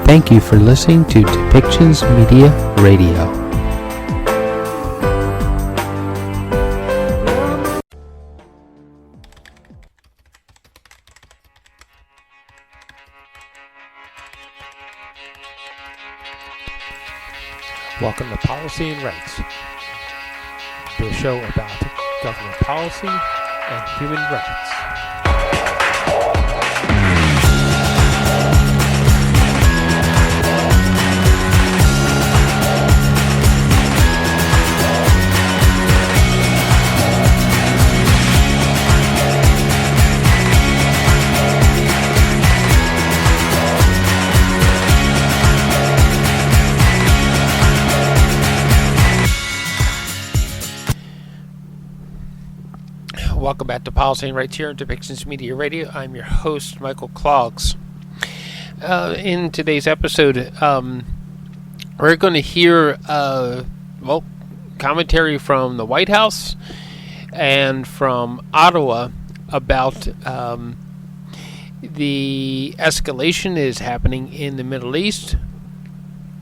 Thank you for listening to Depictions Media Radio. Welcome to Policy and Rights, the show about government policy and human rights. Welcome back to Policy and Rights here on Depictions Media Radio. I'm your host, Michael Clogs. In today's episode, we're going to hear commentary from the White House and from Ottawa about the escalation is happening in the Middle East.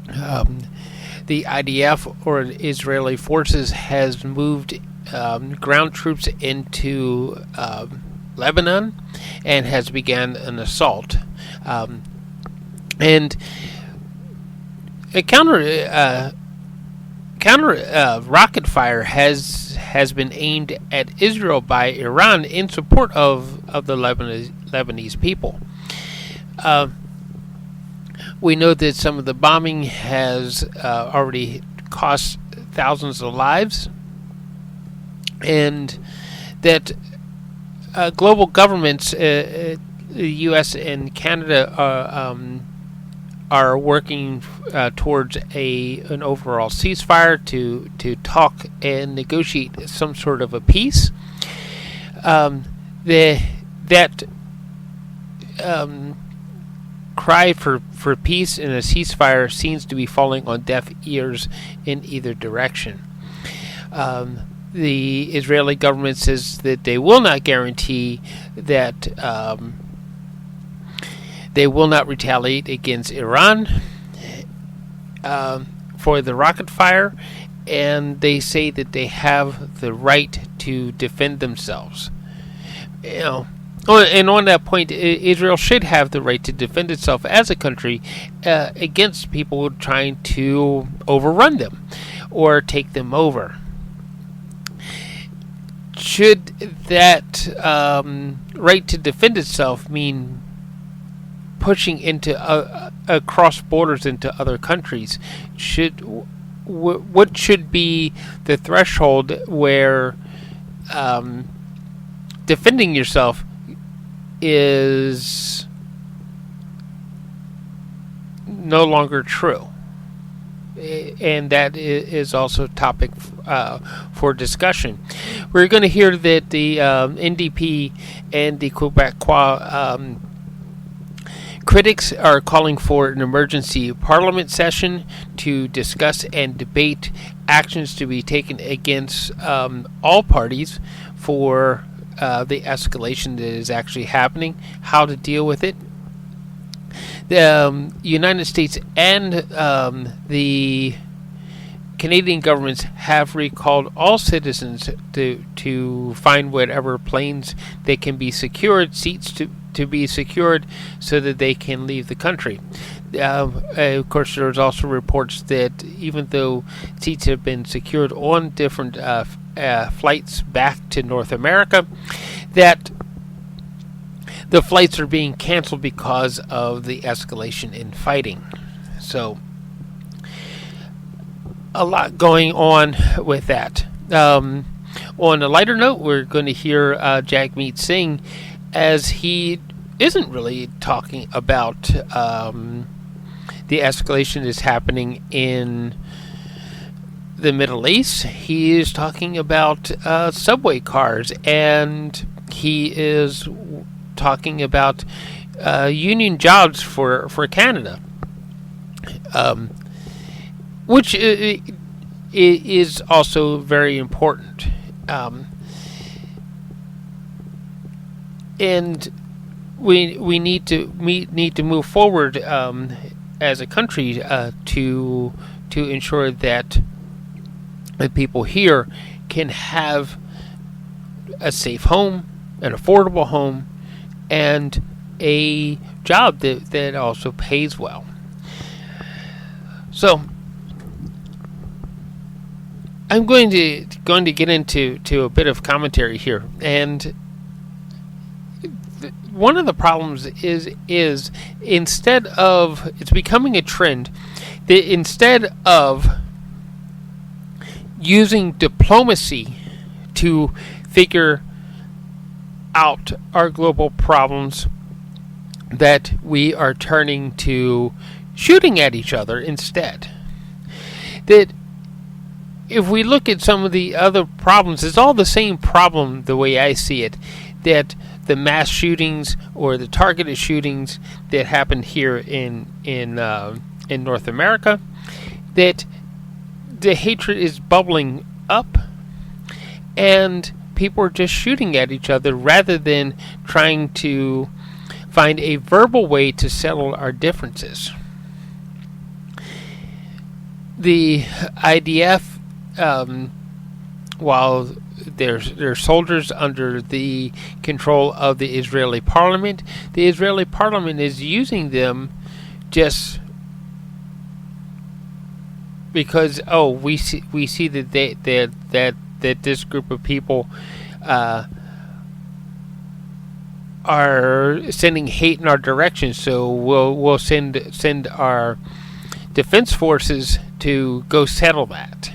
The IDF, or Israeli forces, has moved ground troops into Lebanon and has begun an assault. And a counter rocket fire has been aimed at Israel by Iran in support of the Lebanese people. We know that some of the bombing has already cost thousands of lives, and that global governments, the U.S. and Canada, are working towards an overall ceasefire to talk and negotiate some sort of a peace. That cry for peace and a ceasefire seems to be falling on deaf ears in either direction. The Israeli government says that they will not guarantee that they will not retaliate against Iran for the rocket fire, and they say that they have the right to defend themselves. And on that point, Israel should have the right to defend itself as a country against people trying to overrun them or take them over. Should that right to defend itself mean pushing into across borders into other countries? What should be the threshold where defending yourself is no longer true? And that is also a topic for discussion. We're going to hear that the NDP and the Québécois critics are calling for an emergency parliament session to discuss and debate actions to be taken against all parties for the escalation that is actually happening, how to deal with it. The United States and the Canadian governments have recalled all citizens to find whatever planes they can be secured, seats to be secured, so that they can leave the country. Of course, there's also reports that even though seats have been secured on different flights back to North America, that the flights are being canceled because of the escalation in fighting. So, a lot going on with that. On a lighter note, we're going to hear Jagmeet Singh, as he isn't really talking about the escalation that's happening in the Middle East. He is talking about subway cars, and he is talking about union jobs for Canada, which is also very important. And we need to move forward as a country to ensure that the people here can have a safe home, an affordable home, and a job that also pays well. So I'm going to get into a bit of commentary here, and one of the problems is instead of, it's becoming a trend that instead of using diplomacy to figure out our global problems, that we are turning to shooting at each other instead. That if we look at some of the other problems, it's all the same problem the way I see it, that the mass shootings or the targeted shootings that happened here in North America, that the hatred is bubbling up and people are just shooting at each other rather than trying to find a verbal way to settle our differences. The IDF, while they're soldiers under the control of the Israeli parliament is using them just because we see that this group of people are sending hate in our direction, so we'll send our defense forces to go settle that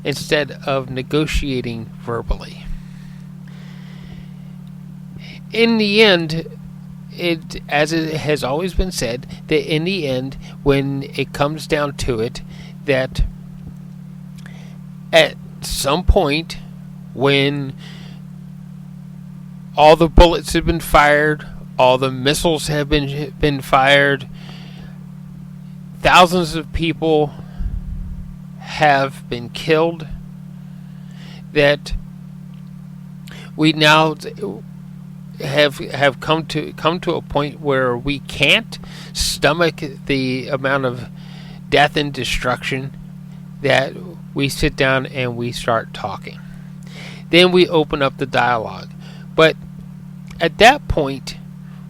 instead of negotiating verbally. In the end, as it has always been said, that in the end, when it comes down to it, that at some point when all the bullets have been fired, all the missiles have been fired, thousands of people have been killed, that we now have come to a point where we can't stomach the amount of death and destruction, that we sit down and we start talking. Then we open up the dialogue. But at that point,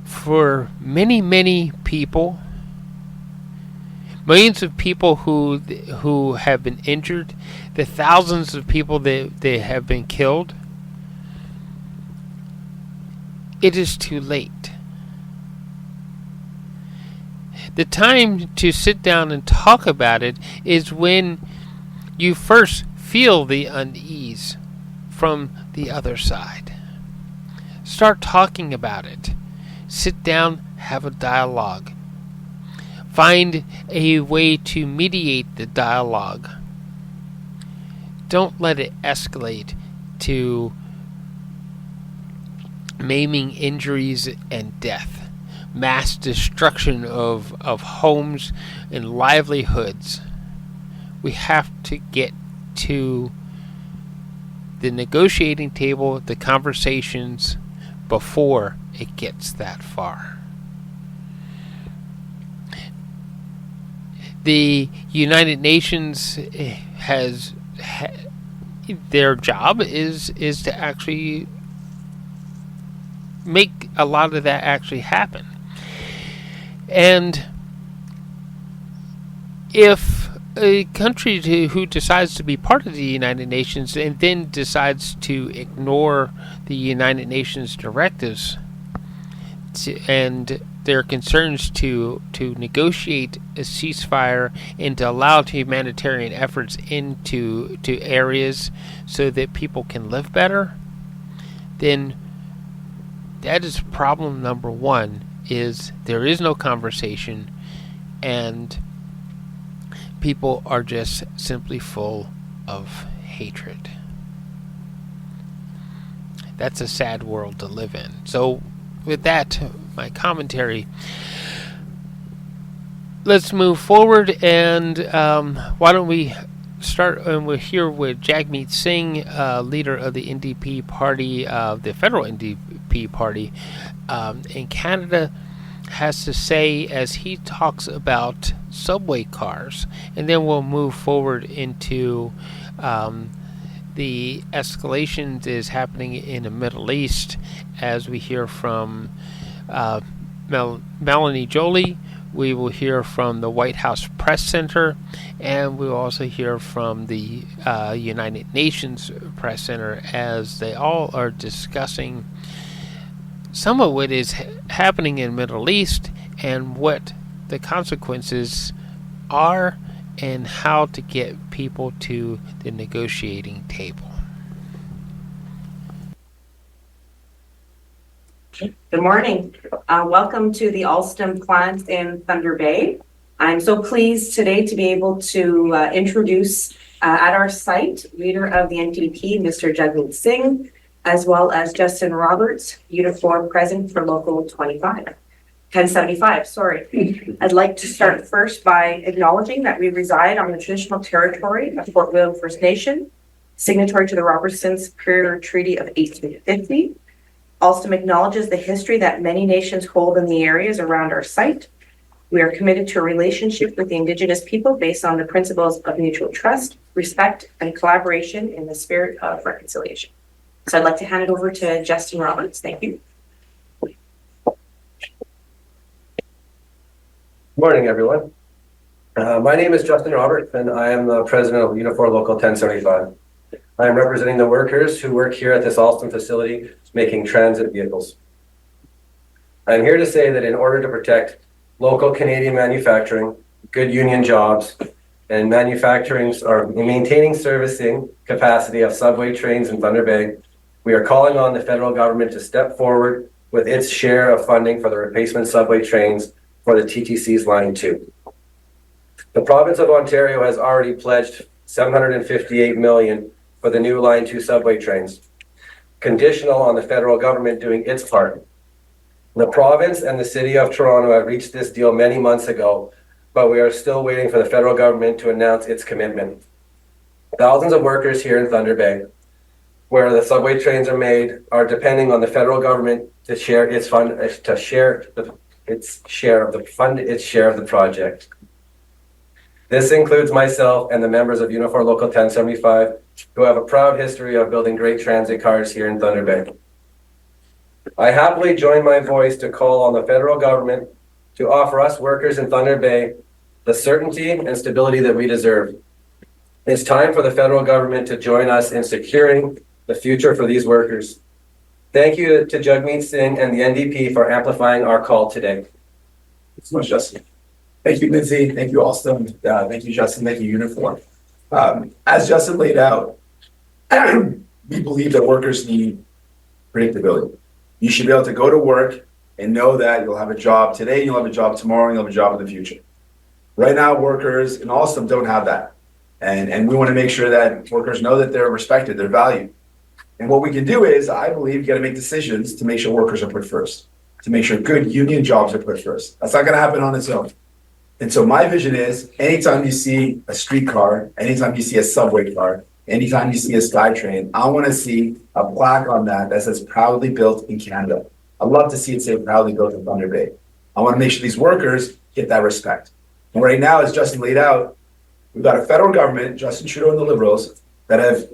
for many people, millions of people who have been injured, the thousands of people that have been killed, it is too late. The time to sit down and talk about it is when you first feel the unease from the other side. Start talking about it. Sit down, have a dialogue. Find a way to mediate the dialogue. Don't let it escalate to maiming, injuries, and death. Mass destruction of homes and livelihoods. We have to get to the negotiating table, the conversations, before it gets that far. The United Nations has their job is to actually make a lot of that actually happen. And if a country who decides to be part of the United Nations and then decides to ignore the United Nations directives and their concerns to negotiate a ceasefire and to allow humanitarian efforts into areas so that people can live better, then that is problem number one, is there is no conversation and people are just simply full of hatred. That's a sad world to live in. So with that, my commentary, let's move forward, and why don't we start, and we're here with Jagmeet Singh, leader of the NDP party, the federal NDP party in Canada, has to say as he talks about subway cars, and then we'll move forward into the escalations is happening in the Middle East as we hear from Mélanie Joly. We will hear from the White House Press Center, and we'll also hear from the United Nations Press Center as they all are discussing some of what is happening in the Middle East and what the consequences are and how to get people to the negotiating table. Good morning. Welcome to the Alstom plant in Thunder Bay. I'm so pleased today to be able to introduce at our site, leader of the NDP, Mr. Jagmeet Singh, as well as Justin Roberts, uniform present for Local 1075, sorry. I'd like to start first by acknowledging that we reside on the traditional territory of Fort William First Nation, signatory to the Robertson Superior Treaty of 1850. Alstom acknowledges the history that many nations hold in the areas around our site. We are committed to a relationship with the Indigenous people based on the principles of mutual trust, respect, and collaboration in the spirit of reconciliation. So I'd like to hand it over to Justin Roberts. Thank you. Good morning, everyone. My name is Justin Roberts, and I am the president of Unifor Local 1075. I am representing the workers who work here at this Alstom facility making transit vehicles. I'm here to say that in order to protect local Canadian manufacturing, good union jobs, and maintaining servicing capacity of subway trains in Thunder Bay, we are calling on the federal government to step forward with its share of funding for the replacement subway trains for the TTC's Line 2. The province of Ontario has already pledged $758 million for the new Line 2 subway trains, conditional on the federal government doing its part. The province and the City of Toronto have reached this deal many months ago, but we are still waiting for the federal government to announce its commitment. Thousands of workers here in Thunder Bay, where the subway trains are made, are depending on the federal government to share its share of the project. This includes myself and the members of Unifor Local 1075, who have a proud history of building great transit cars here in Thunder Bay. I happily join my voice to call on the federal government to offer us workers in Thunder Bay the certainty and stability that we deserve. It's time for the federal government to join us in securing the future for these workers. Thank you to Jagmeet Singh and the NDP for amplifying our call today. Thanks so much, Justin. Thank you, Lindsay. Thank you, Alstom. Thank you, Justin. Thank you, Uniform. As Justin laid out, we believe that workers need predictability. You should be able to go to work and know that you'll have a job today, you'll have a job tomorrow, and you'll have a job in the future. Right now, workers in Alstom don't have that. And we want to make sure that workers know that they're respected, they're valued. And what we can do is, I believe, you got to make decisions to make sure workers are put first, to make sure good union jobs are put first. That's not going to happen on its own. And so my vision is, anytime you see a streetcar, anytime you see a subway car, anytime you see a SkyTrain, I want to see a plaque on that says proudly built in Canada. I'd love to see it say proudly built in Thunder Bay. I want to make sure these workers get that respect. And right now, as Justin laid out, we've got a federal government, Justin Trudeau and the Liberals, that have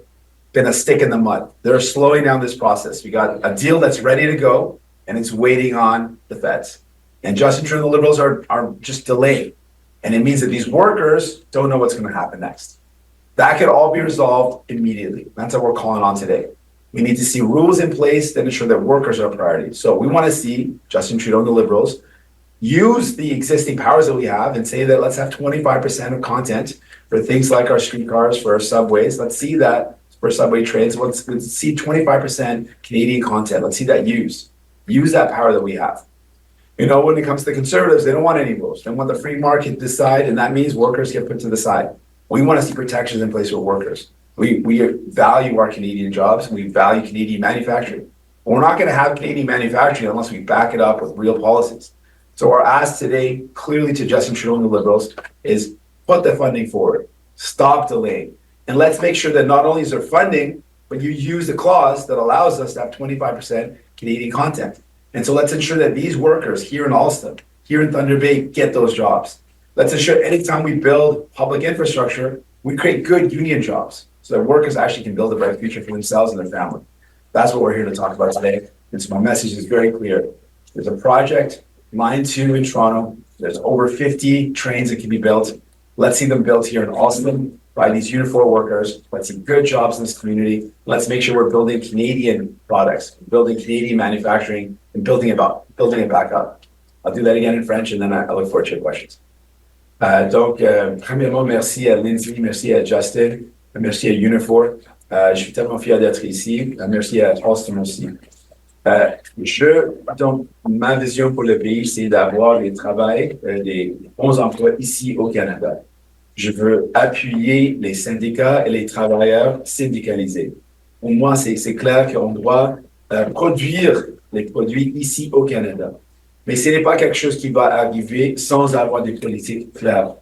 been a stick in the mud. They're slowing down this process. We got a deal that's ready to go, and it's waiting on the feds. And Justin Trudeau and the Liberals are just delaying. And it means that these workers don't know what's going to happen next. That could all be resolved immediately. That's what we're calling on today. We need to see rules in place that ensure that workers are a priority. So we want to see Justin Trudeau and the Liberals use the existing powers that we have and say that let's have 25% of content for things like our streetcars, for our subways. Let's see that for subway trains. Let's see 25% Canadian content. Let's see that used. Use that power that we have. You know, when it comes to Conservatives, they don't want any rules. They want the free market to decide, and that means workers get put to the side. We want to see protections in place for workers. We value our Canadian jobs. We value Canadian manufacturing. But we're not going to have Canadian manufacturing unless we back it up with real policies. So our ask today, clearly to Justin Trudeau and the Liberals, is put the funding forward. Stop delaying. And let's make sure that not only is there funding, but you use the clause that allows us to have 25% Canadian content. And so let's ensure that these workers here in Alstom, here in Thunder Bay, get those jobs. Let's ensure anytime we build public infrastructure, we create good union jobs so that workers actually can build a bright future for themselves and their family. That's what we're here to talk about today. And so my message is very clear. There's a project, Line 2 in Toronto. There's over 50 trains that can be built. Let's see them built here in Alston by these Unifor workers. Let's see good jobs in this community. Let's make sure we're building Canadian products, building Canadian manufacturing, and building it back up. I'll do that again in French, and then I look forward to your questions. Premièrement, merci à Lindsay, merci à Justin, merci à Unifor. Je suis tellement fier d'être ici. Merci à Alston aussi. Donc, ma vision pour le pays, c'est d'avoir des bons emplois ici au Canada. Je veux appuyer les syndicats et les travailleurs syndicalisés. Pour moi, c'est clair qu'on doit produire les produits ici au Canada. Mais ce n'est pas quelque chose qui va arriver sans avoir des politiques claires.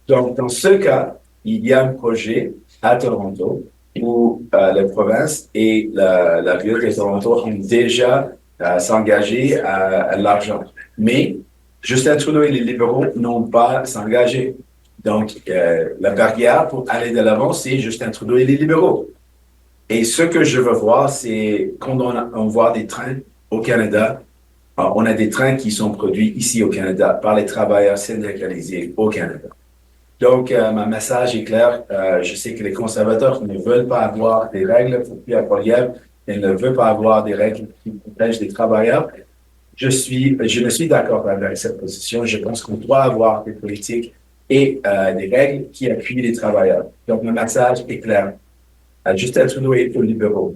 Donc, dans ce cas, il y a un projet à Toronto où la province et la ville de Toronto ont déjà s'engagé à l'argent. Mais Justin Trudeau et les libéraux n'ont pas s'engagé. Donc, la barrière pour aller de l'avant, c'est Justin Trudeau et les libéraux. Et ce que je veux voir, c'est quand on voit des trains au Canada, on a des trains qui sont produits ici au Canada par les travailleurs syndicalisés au Canada. Donc, mon message est clair. Je sais que les conservateurs ne veulent pas avoir des règles pour Pierre Poilievre. Ils ne veulent pas avoir des règles qui protègent les travailleurs. Je ne suis d'accord avec cette position. Je pense qu'on doit avoir des politiques et des règles qui appuient les travailleurs. Donc, mon message est clair. Justin Trudeau et aux libéraux.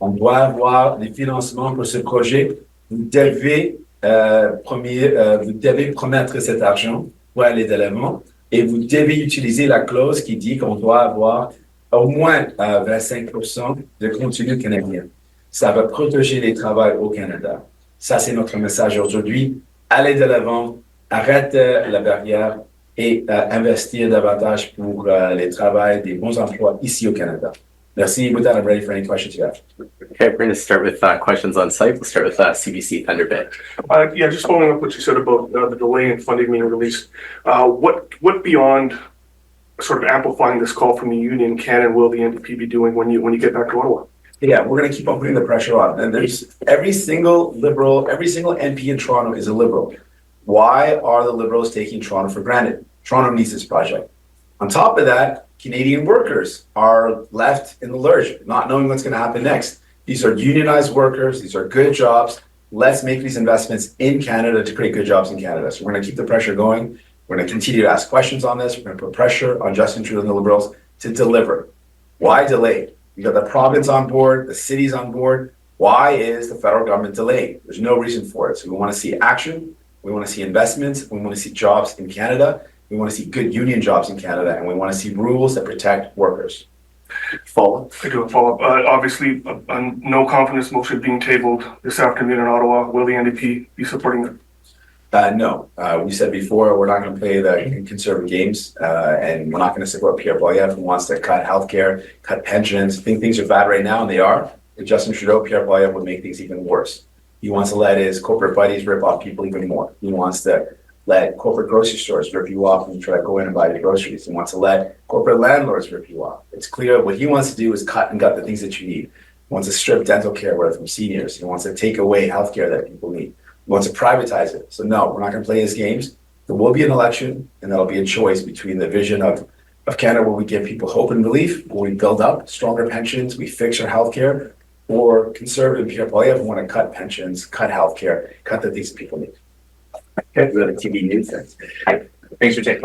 On doit avoir des financements pour ce projet. Vous devez promettre cet argent pour aller de l'avant et vous devez utiliser la clause qui dit qu'on doit avoir au moins 25% de contenu canadien. Ça va protéger les travailleurs au Canada. Ça, c'est notre message aujourd'hui. Allez de l'avant, arrête la barrière et investir davantage pour les travailleurs des bons emplois ici au Canada. Merci. With that, I'm ready for any questions you have. Okay, we're going to start with questions on site. We'll start with CBC Thunder Bay. Yeah, just following up what you said about the delay in funding being released. What beyond sort of amplifying this call from the union can and will the NDP be doing when you get back to Ottawa? Yeah, we're going to keep on putting the pressure on. And there's every single MP in Toronto is a Liberal. Why are the Liberals taking Toronto for granted? Toronto needs this project. On top of that, Canadian workers are left in the lurch, not knowing what's going to happen next. These are unionized workers. These are good jobs. Let's make these investments in Canada to create good jobs in Canada. So we're going to keep the pressure going. We're going to continue to ask questions on this. We're going to put pressure on Justin Trudeau and the Liberals to deliver. Why delay? You got the province on board, the city's on board. Why is the federal government delayed? There's no reason for it. So we want to see action. We want to see investments. We want to see jobs in Canada. We want to see good union jobs in Canada, and we want to see rules that protect workers. Follow-up. I do a follow-up. Obviously, a no confidence motion being tabled this afternoon in Ottawa. Will the NDP be supporting it? No. We said before, we're not going to play the conservative games, and we're not going to support Pierre Poilievre, who wants to cut healthcare, cut pensions. I think things are bad right now, and they are. With Justin Trudeau, Pierre Poilievre would make things even worse. He wants to let his corporate buddies rip off people even more. He wants to let corporate grocery stores rip you off when you try to go in and buy your groceries. He wants to let corporate landlords rip you off. It's clear what he wants to do is cut and gut the things that you need. He wants to strip dental care away from seniors. He wants to take away healthcare that people need. He wants to privatize it. So no, we're not going to play his games. There will be an election, and that'll be a choice between the vision of Canada where we give people hope and relief, where we build up stronger pensions, we fix our healthcare, or conservative Pierre Poilievre who want to cut pensions, cut healthcare, cut the things that people need. Okay, we go to TV News. Thanks for taking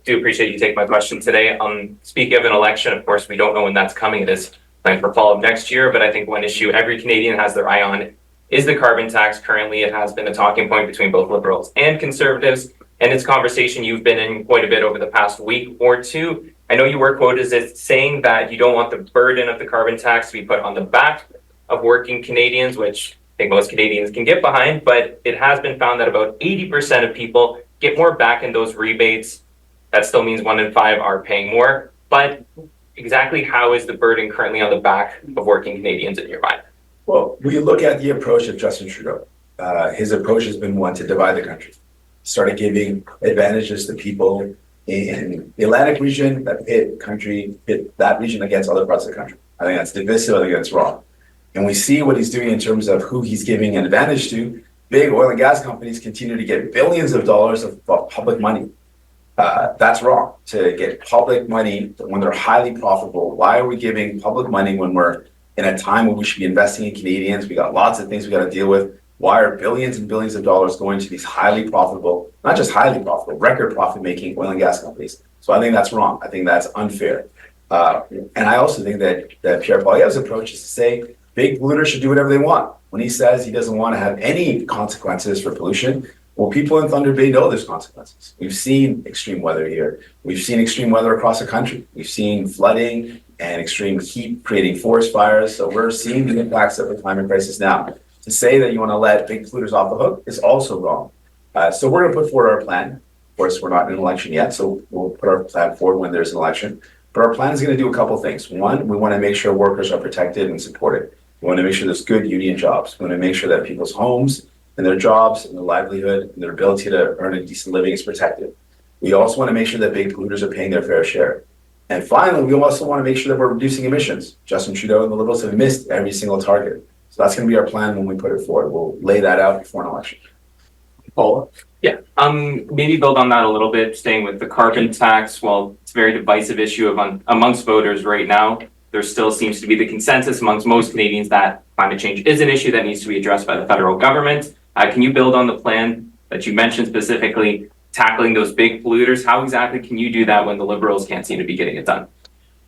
do appreciate you taking my question today. Speaking of an election, of course, we don't know when that's coming. It is planned for fall of next year, but I think one issue every Canadian has their eye on is the carbon tax. Currently, it has been a talking point between both Liberals and Conservatives, and it's a conversation you've been in quite a bit over the past week or two. I know you were quoted as saying that you don't want the burden of the carbon tax to be put on the back of working Canadians, which I think most Canadians can get behind, but it has been found that about 80% of people get more back in those rebates. That still means 1 in 5 are paying more, but exactly how is the burden currently on the back of working Canadians in your mind? Well, we look at the approach of Justin Trudeau. His approach has been one to divide the country. started giving advantages to people in the Atlantic region that pit that region against other parts of the country. I think that's divisive. I think that's wrong. And we see what he's doing in terms of who he's giving an advantage to. Big oil and gas companies continue to get billions of dollars of public money. That's wrong. To get public money when they're highly profitable. Why are we giving public money when we're in a time when we should be investing in Canadians? We got lots of things we got to deal with. Why are billions and billions of dollars going to these highly profitable, not just highly profitable, record profit-making oil and gas companies? So I think that's wrong. I think that's unfair. And I also think that Pierre Poilievre's approach is to say big polluters should do whatever they want. When he says he doesn't want to have any consequences for pollution, well, people in Thunder Bay know there's consequences. We've seen extreme weather here. We've seen extreme weather across the country. We've seen flooding and extreme heat creating forest fires. So we're seeing the impacts of the climate crisis now. To say that you want to let big polluters off the hook is also wrong. So we're going to put forward our plan. Of course, we're not in an election yet, so we'll put our plan forward when there's an election. But our plan is going to do a couple of things. One, we want to make sure workers are protected and supported. We want to make sure there's good union jobs. We want to make sure that people's homes and their jobs and their livelihood and their ability to earn a decent living is protected. We also want to make sure that big polluters are paying their fair share. And finally, we also want to make sure that we're reducing emissions. Justin Trudeau and the Liberals have missed every single target. So that's going to be our plan when we put it forward. We'll lay that out before an election. Paula? Yeah, maybe build on that a little bit, staying with the carbon tax. While it's a very divisive issue amongst voters right now, there still seems to be the consensus amongst most Canadians that climate change is an issue that needs to be addressed by the federal government. Can you build on the plan that you mentioned, specifically tackling those big polluters? How exactly can you do that when the Liberals can't seem to be getting it done?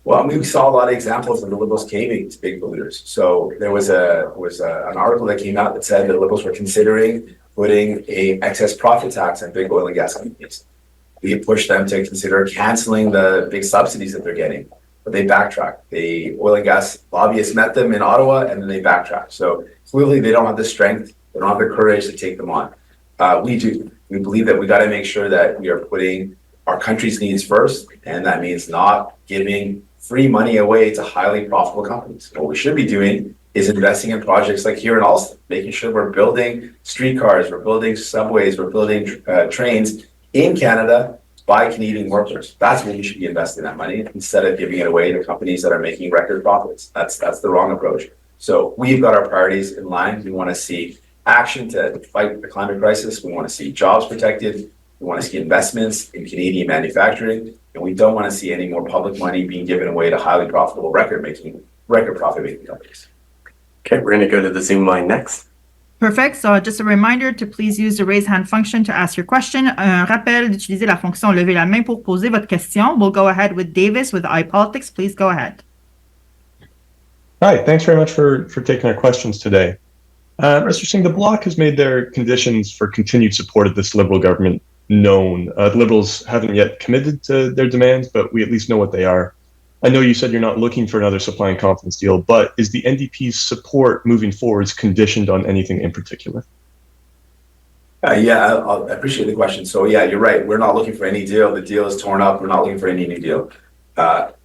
Well, we saw a lot of examples of the Liberals caving to big polluters. So there was an article that came out that said the Liberals were considering putting a excess profit tax on big oil and gas companies. We pushed them to consider canceling the big subsidies that they're getting, but they backtracked. The oil and gas lobbyists met them in Ottawa, and then they backtracked. So clearly, they don't have the strength, they don't have the courage to take them on. We do. We believe that we got to make sure that we are putting our country's needs first, and that means not giving free money away to highly profitable companies. What we should be doing is investing in projects like here in Alston, making sure we're building streetcars, we're building subways, we're building trains in Canada by Canadian workers. That's where we should be investing that money instead of giving it away to companies that are making record profits. That's the wrong approach. So we've got our priorities in line. We want to see action to fight the climate crisis. We want to see jobs protected. We want to see investments in Canadian manufacturing. And we don't want to see any more public money being given away to highly profitable record profit-making companies. Okay, we're going to go to the Zoom line next. Perfect. So just a reminder to please use the raise hand function to ask your question. Un rappel d'utiliser la fonction lever la main pour poser votre question. We'll go ahead with Davis with iPolitics. Please go ahead. Hi, thanks very much for taking our questions today. Mr. Singh, the Bloc has made their conditions for continued support of this Liberal government known. The Liberals haven't yet committed to their demands, but we at least know what they are. I know you said you're not looking for another supply and confidence deal, but is the NDP's support moving forwards conditioned on anything in particular? I appreciate the question. So yeah, you're right. We're not looking for any deal. The deal is torn up. We're not looking for any new deal.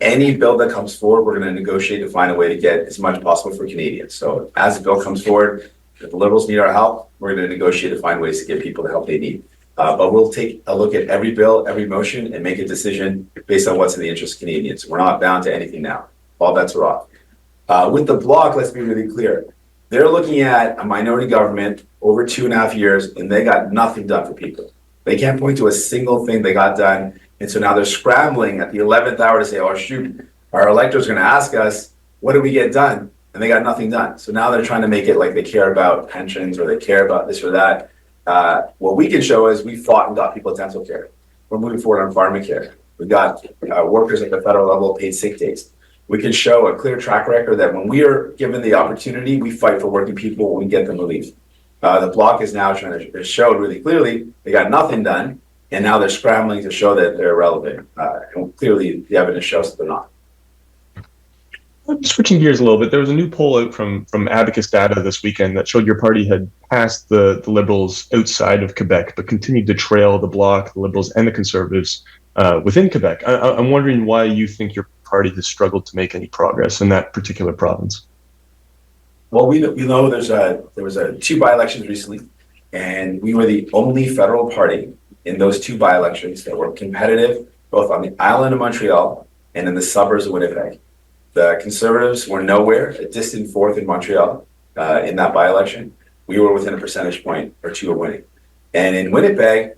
Any bill that comes forward, we're going to negotiate to find a way to get as much possible for Canadians. So as the bill comes forward, if the Liberals need our help, we're going to negotiate to find ways to get people the help they need. But we'll take a look at every bill, every motion, and make a decision based on what's in the interest of Canadians. We're not bound to anything now. All bets are off. With the Bloc, let's be really clear. They're looking at a minority government over 2.5 years, and they got nothing done for people. They can't point to a single thing they got done. And so now they're scrambling at the 11th hour to say, oh, shoot, our electors are going to ask us, what did we get done? And they got nothing done. So now they're trying to make it like they care about pensions or they care about this or that. What we can show is we fought and got people dental care. We're moving forward on pharmacare. We got workers at the federal level paid sick days. We can show a clear track record that when we are given the opportunity, we fight for working people when we get them relief. The Bloc is now trying to show really clearly they got nothing done, and now they're scrambling to show that they're relevant. And clearly, the evidence shows that they're not. Switching gears a little bit, there was a new poll out from Abacus Data this weekend that showed your party had passed the Liberals outside of Quebec, but continued to trail the Bloc, the Liberals, and the Conservatives within Quebec. I'm wondering why you think your party has struggled to make any progress in that particular province. Well, we know there was 2 by-elections recently, and we were the only federal party in those two by-elections that were competitive, both on the island of Montreal and in the suburbs of Winnipeg. The Conservatives were nowhere, a distant fourth in Montreal in that by-election. We were within a percentage point or two of winning. And in Winnipeg,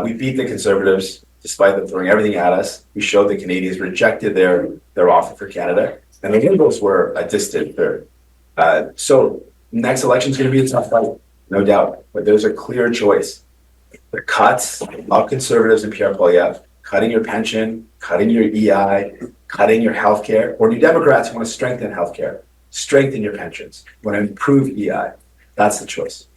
we beat the Conservatives despite them throwing everything at us. We showed the Canadians rejected their offer for Canada, and the Liberals were a distant third. So next election is going to be a tough fight, no doubt, but there's a clear choice. The cuts of Conservatives and Pierre Poilievre, cutting your pension, cutting your EI, cutting your healthcare, or New Democrats want to strengthen healthcare, strengthen your pensions, want to improve EI. That's the choice.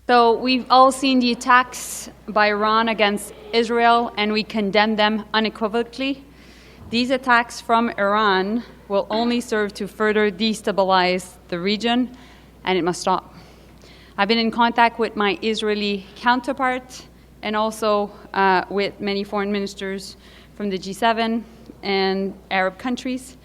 So we've all seen the attacks by Iran against Israel, and we condemn them unequivocally. These attacks from Iran will only serve to further destabilize the region, and it must stop. I've been in contact with my Israeli counterpart and also with many foreign ministers from the G7 and Arab countries.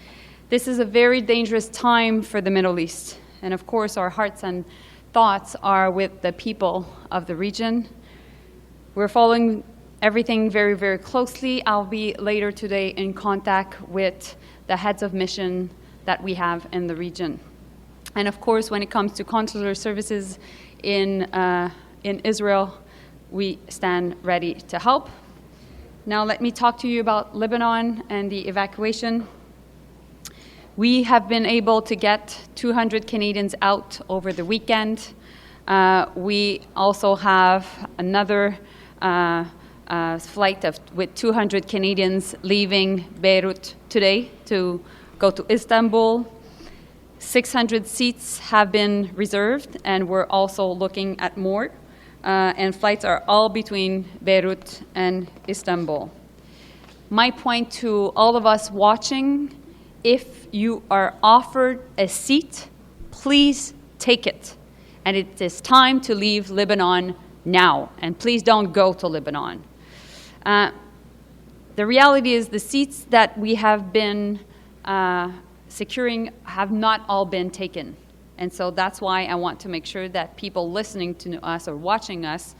This is a very dangerous time for the Middle East, and of course our hearts and thoughts are with the people of the region. We're following everything very, very closely. I'll be later today in contact with the heads of mission that we have in the region. And of course, when it comes to consular services in Israel, we stand ready to help. Now let me talk to you about Lebanon and the evacuation. We have been able to get 200 Canadians out over the weekend. We also have another flight with 200 Canadians leaving Beirut today to go to Istanbul. 600 seats have been reserved, and we're also looking at more. And flights are all between Beirut and Istanbul. My point to all of us watching, if you are offered a seat, please take it. And it is time to leave Lebanon now. And please don't go to Lebanon. The reality is the seats that we have been securing have not all been taken. And so that's why I want to make sure that people listening to us or watching us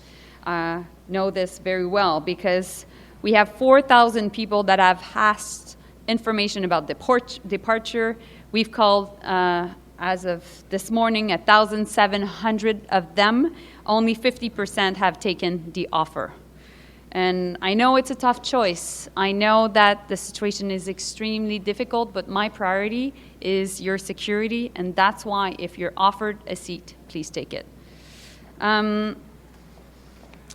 know this very well, because we have 4,000 people that have asked information about departure. We've called, as of this morning, 1,700 of them. Only 50% have taken the offer. And I know it's a tough choice. I know that the situation is extremely difficult, but my priority is your security, and that's why if you're offered a seat, please take it.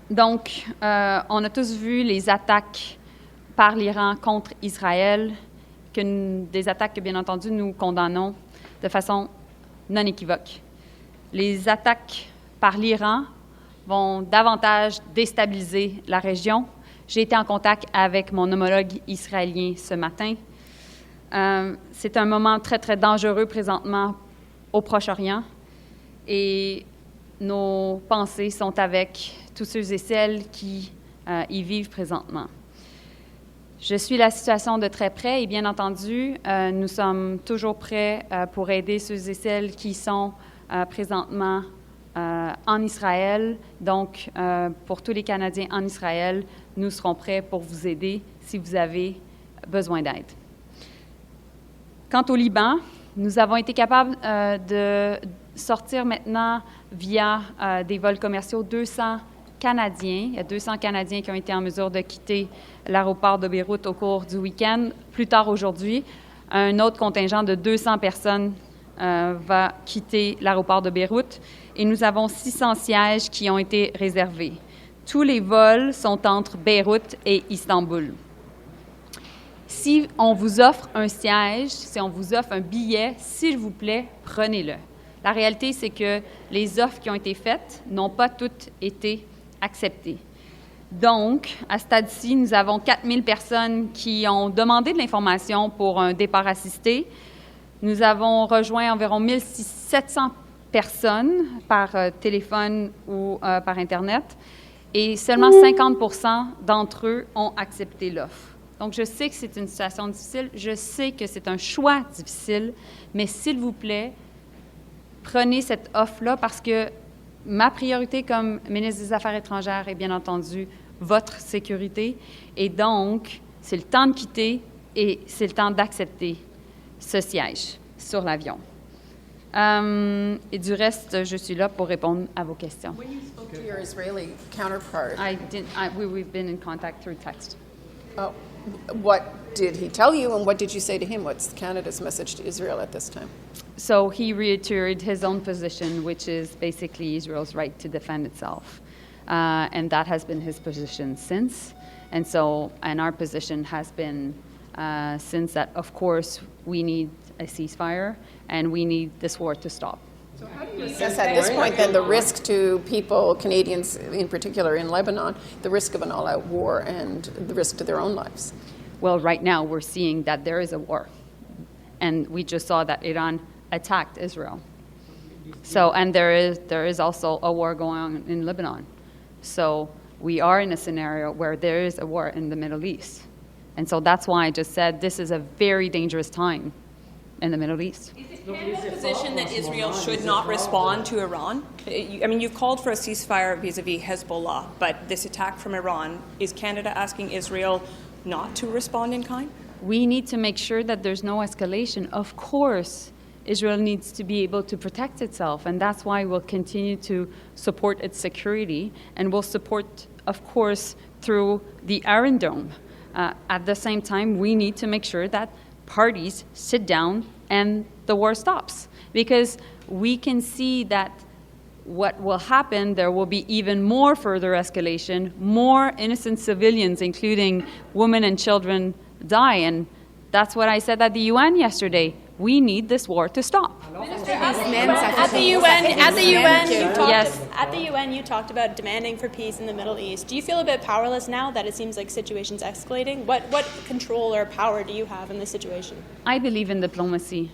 Donc, on a tous vu les attaques par l'Iran contre Israël, des attaques que, bien entendu, nous condamnons de façon non équivoque. Les attaques par l'Iran vont davantage déstabiliser la région. J'ai été en contact avec mon homologue israélien ce matin. C'est un moment très, très dangereux présentement au Proche-Orient et nos pensées sont avec tous ceux et celles qui y vivent présentement. Je suis la situation de très près et bien entendu, nous sommes toujours prêts pour aider ceux et celles qui sont présentement en Israël. Donc, pour tous les Canadiens en Israël, nous serons prêts pour vous aider si vous avez besoin d'aide. Quant au Liban, nous avons été capables de sortir maintenant via des vols commerciaux 200 Canadiens. Il y a 200 Canadiens qui ont été en mesure de quitter l'aéroport de Beyrouth au cours du week-end. Plus tard aujourd'hui, un autre contingent de 200 personnes va quitter l'aéroport de Beyrouth et nous avons 600 sièges qui ont été réservés. Tous les vols sont entre Beyrouth et Istanbul. Si on vous offre un siège, si on vous offre un billet, s'il vous plaît, prenez-le. La réalité, c'est que les offres qui ont été faites n'ont pas toutes été acceptées. Donc, à ce stade-ci, nous avons 4000 personnes qui ont demandé de l'information pour un départ assisté. Nous avons rejoint environ 1700 personnes par téléphone ou par Internet et seulement 50% d'entre eux ont accepté l'offre. Donc, je sais que c'est une situation difficile, je sais que c'est un choix difficile, mais s'il vous plaît, prenez cette offre-là parce que ma priorité comme ministre des Affaires étrangères est bien entendu votre sécurité. Et donc, c'est le temps de quitter et c'est le temps d'accepter ce siège sur l'avion. Et du reste, je suis là pour répondre à vos questions. When you spoke to your Israeli counterpart, We've been in contact through text. what did he tell you, and what did you say to him? What's Canada's message to Israel at this time? So he reiterated his own position, which is basically Israel's right to defend itself. And that has been his position since. And our position has been since that, of course, we need a ceasefire and we need this war to stop. So how do you assess at this point then the risk to people, Canadians in particular in Lebanon, the risk of an all-out war and the risk to their own lives? Well, right now we're seeing that there is a war. And we just saw that Iran attacked Israel. So, and there is also a war going on in Lebanon. So we are in a scenario where there is a war in the Middle East. And so that's why I just said this is a very dangerous time in the Middle East. Is it Canada's position that Israel should not respond to Iran? I mean, you've called for a ceasefire vis-a-vis Hezbollah, but this attack from Iran, is Canada asking Israel not to respond in kind? We need to make sure that there's no escalation. Of course, Israel needs to be able to protect itself, and that's why we'll continue to support its security, and we'll support, of course, through the Iron Dome. At the same time, we need to make sure that parties sit down and the war stops, because we can see that what will happen, there will be even more further escalation, more innocent civilians, including women and children, die, and that's what I said at the UN yesterday. We need this war to stop. At the UN, you talked about demanding for peace in the Middle East. Do you feel a bit powerless now that it seems like situation's escalating? What control or power do you have in this situation? I believe in diplomacy.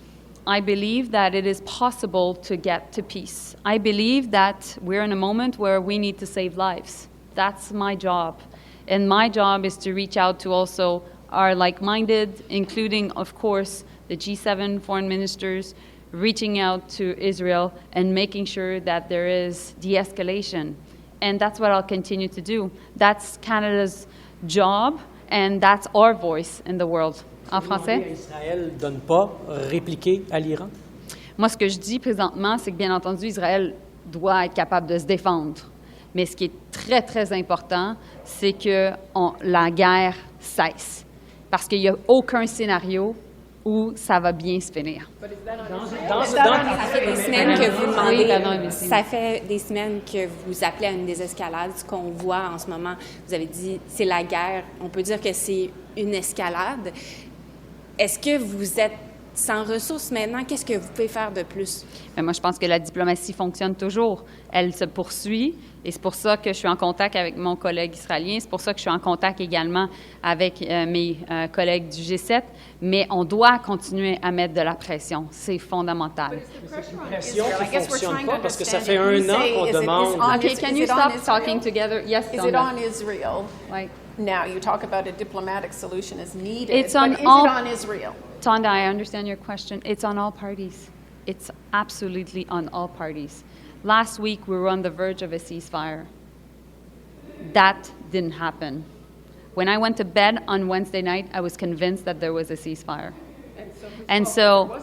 I believe that it is possible to get to peace. I believe that we're in a moment where we need to save lives. That's my job. And my job is to reach out to also our like-minded, including, of course, the G7 foreign ministers, reaching out to Israel and making sure that there is de-escalation. And that's what I'll continue to do. That's Canada's job, and that's our voice in the world. En français? Israël ne donne pas répliquer à l'Iran? Moi, ce que je dis présentement, c'est que, bien entendu, Israël doit être capable de se défendre. Mais ce qui est très, très important, c'est que la guerre cesse. Parce qu'il n'y a aucun scénario où ça va bien se finir. Ça fait des semaines que vous demandez, ça fait des semaines que vous appelez à une désescalade. Ce qu'on voit en ce moment, vous avez dit, c'est la guerre. On peut dire que c'est une escalade. Est-ce que vous êtes sans ressources maintenant? Qu'est-ce que vous pouvez faire de plus? Mais moi, je pense que la diplomatie fonctionne toujours. Elle se poursuit et c'est pour ça que je suis en contact avec mon collègue israélien. C'est pour ça que je suis en contact également avec mes collègues du G7. Mais on doit continuer à mettre de la pression. C'est fondamental. C'est une pression qui ne fonctionne pas parce que ça fait un an qu'on demande... Okay, can you stop talking together? Yes, Is it on Israel? Right. Now, you talk about a diplomatic solution as needed, It's but on is it all- on Israel? Tonda, I understand your question. It's on all parties. It's absolutely on all parties. Last week, we were on the verge of a ceasefire. That didn't happen. When I went to bed on Wednesday night, I was convinced that there was a ceasefire. And so,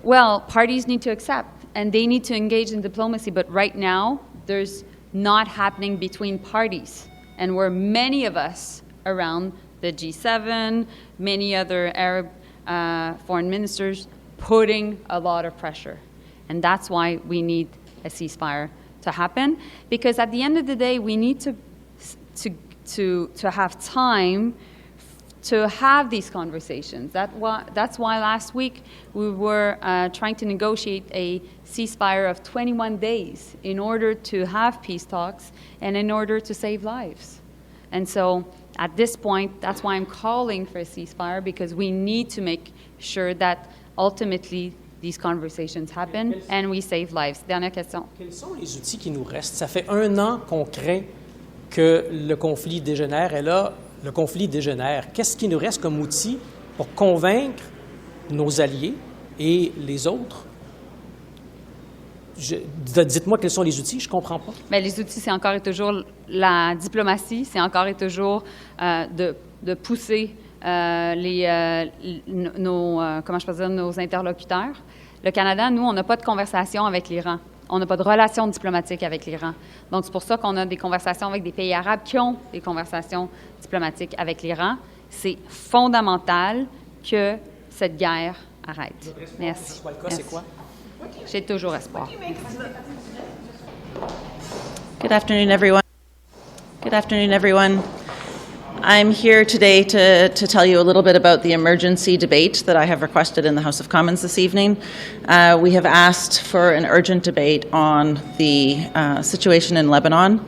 well, parties need to accept, and they need to engage in diplomacy. But right now, there's not happening between parties. And we're many of us around the G7, many other Arab foreign ministers putting a lot of pressure. And that's why we need a ceasefire to happen. Because at the end of the day, we need to have time to have these conversations. That's why last week we were trying to negotiate a ceasefire of 21 days in order to have peace talks and in order to save lives. And so at this point, that's why I'm calling for a ceasefire, because we need to make sure that ultimately these conversations happen and we save lives. Dernière question. Quels sont les outils qui nous restent? Ça fait un an qu'on craint que le conflit dégénère, et là, le conflit dégénère. Qu'est-ce qui nous reste comme outil pour convaincre nos alliés et les autres Dites-moi quels sont les outils, je ne comprends pas. Bien, les outils, c'est encore et toujours la diplomatie, c'est encore et toujours de pousser nos interlocuteurs. Le Canada, nous, on n'a pas de conversation avec l'Iran. On n'a pas de relation diplomatique avec l'Iran. Donc, c'est pour ça qu'on a des conversations avec des pays arabes qui ont des conversations diplomatiques avec l'Iran. C'est fondamental que cette guerre arrête. Merci. C'est quoi? J'ai toujours espoir. Good afternoon, everyone. Good afternoon, everyone. I'm here today to tell you a little bit about the emergency debate that I have requested in the House of Commons this evening. We have asked for an urgent debate on the situation in Lebanon.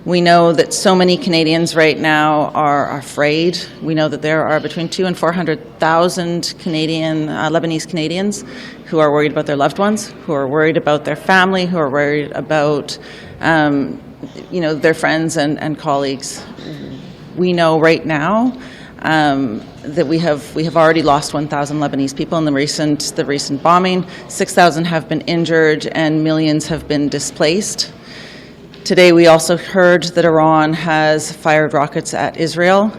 We know that so many Canadians right now are afraid. We know that there are between 200,000 and 400,000 Lebanese Canadians who are worried about their loved ones, who are worried about their family, who are worried about their friends and colleagues. We know right now that we have already lost 1,000 Lebanese people in the recent bombing. 6,000 have been injured and millions have been displaced. Today we also heard that Iran has fired rockets at Israel.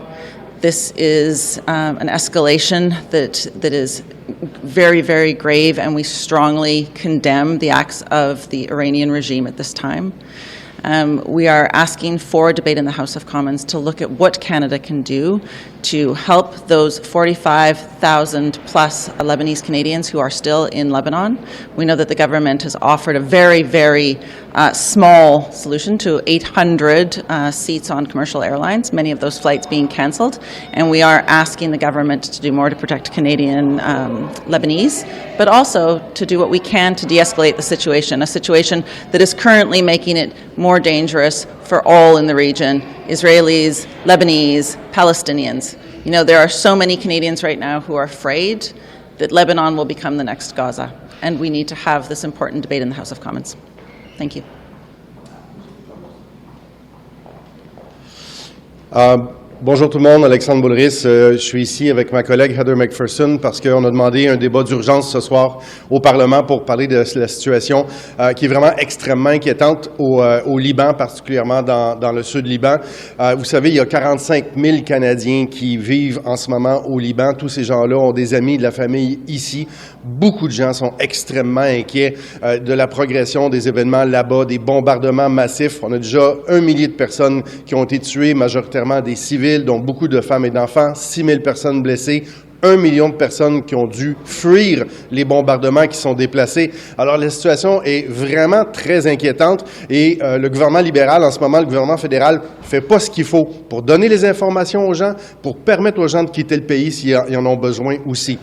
This is an escalation that is very, very grave, and we strongly condemn the acts of the Iranian regime at this time. We are asking for a debate in the House of Commons to look at what Canada can do to help those 45,000 plus Lebanese Canadians who are still in Lebanon. We know that the government has offered a very, very small solution to 800 seats on commercial airlines, many of those flights being cancelled, and we are asking the government to do more to protect Canadian Lebanese, but also to do what we can to de-escalate the situation, a situation that is currently making it more dangerous for all in the region, Israelis, Lebanese, Palestinians. You know, there are so many Canadians right now who are afraid that Lebanon will become the next Gaza, and we need to have this important debate in the House of Commons. Thank you. Bonjour tout le monde, Alexandre Boulerice. Je suis ici avec ma collègue Heather McPherson parce qu'on a demandé un débat d'urgence ce soir au Parlement pour parler de la situation qui est vraiment extrêmement inquiétante au Liban, particulièrement dans le sud Liban. Vous savez, il y a 45 000 Canadiens qui vivent en ce moment au Liban. Tous ces gens-là ont des amis, de la famille ici. Beaucoup de gens sont extrêmement inquiets de la progression des événements là-bas, des bombardements massifs. On a déjà 1 millier de personnes qui ont été tuées, majoritairement des civils, dont beaucoup de femmes et d'enfants, 6 000 personnes blessées, 1 million de personnes qui ont dû fuir les bombardements, qui sont déplacés. Alors, la situation est vraiment très inquiétante et le gouvernement libéral, en ce moment, le gouvernement fédéral, fait pas ce qu'il faut pour donner les informations aux gens, pour permettre aux gens de quitter le pays s'ils en ont besoin aussi.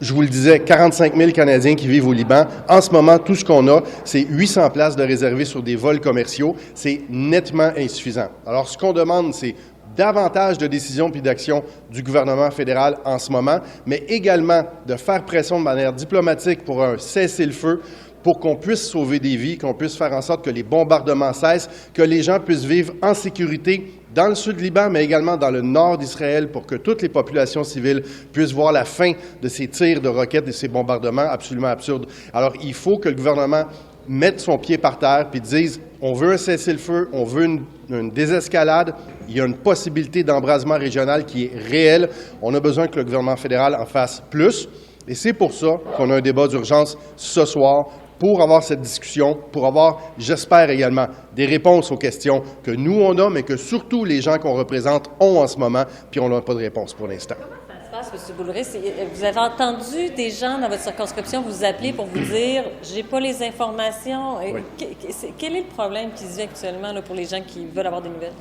Je vous le disais, 45 000 Canadiens qui vivent au Liban. En ce moment, tout ce qu'on a, c'est 800 places de réservées sur des vols commerciaux. C'est nettement insuffisant. Alors, ce qu'on demande, c'est davantage de décisions puis d'actions du gouvernement fédéral en ce moment, mais également de faire pression de manière diplomatique pour un cessez-le-feu, pour qu'on puisse sauver des vies, qu'on puisse faire en sorte que les bombardements cessent, que les gens puissent vivre en sécurité dans le sud du Liban, mais également dans le nord d'Israël, pour que toutes les populations civiles puissent voir la fin de ces tirs de roquettes et ces bombardements absolument absurdes. Alors, il faut que le gouvernement mette son pied par terre puis dise « on veut un cessez-le-feu, on veut une désescalade, il y a une possibilité d'embrasement régional qui est réelle, on a besoin que le gouvernement fédéral en fasse plus ». Et c'est pour ça qu'on a un débat d'urgence ce soir, pour avoir cette discussion, pour avoir, j'espère également, des réponses aux questions que nous, on a, mais que surtout les gens qu'on représente ont en ce moment, puis on n'a pas de réponse pour l'instant. Comment ça se passe, M. Boulerice? Vous avez entendu des gens dans votre circonscription vous appeler pour vous dire « j'ai pas les informations oui. ». Quel est le problème qui se vit actuellement là, pour les gens qui veulent avoir des nouvelles?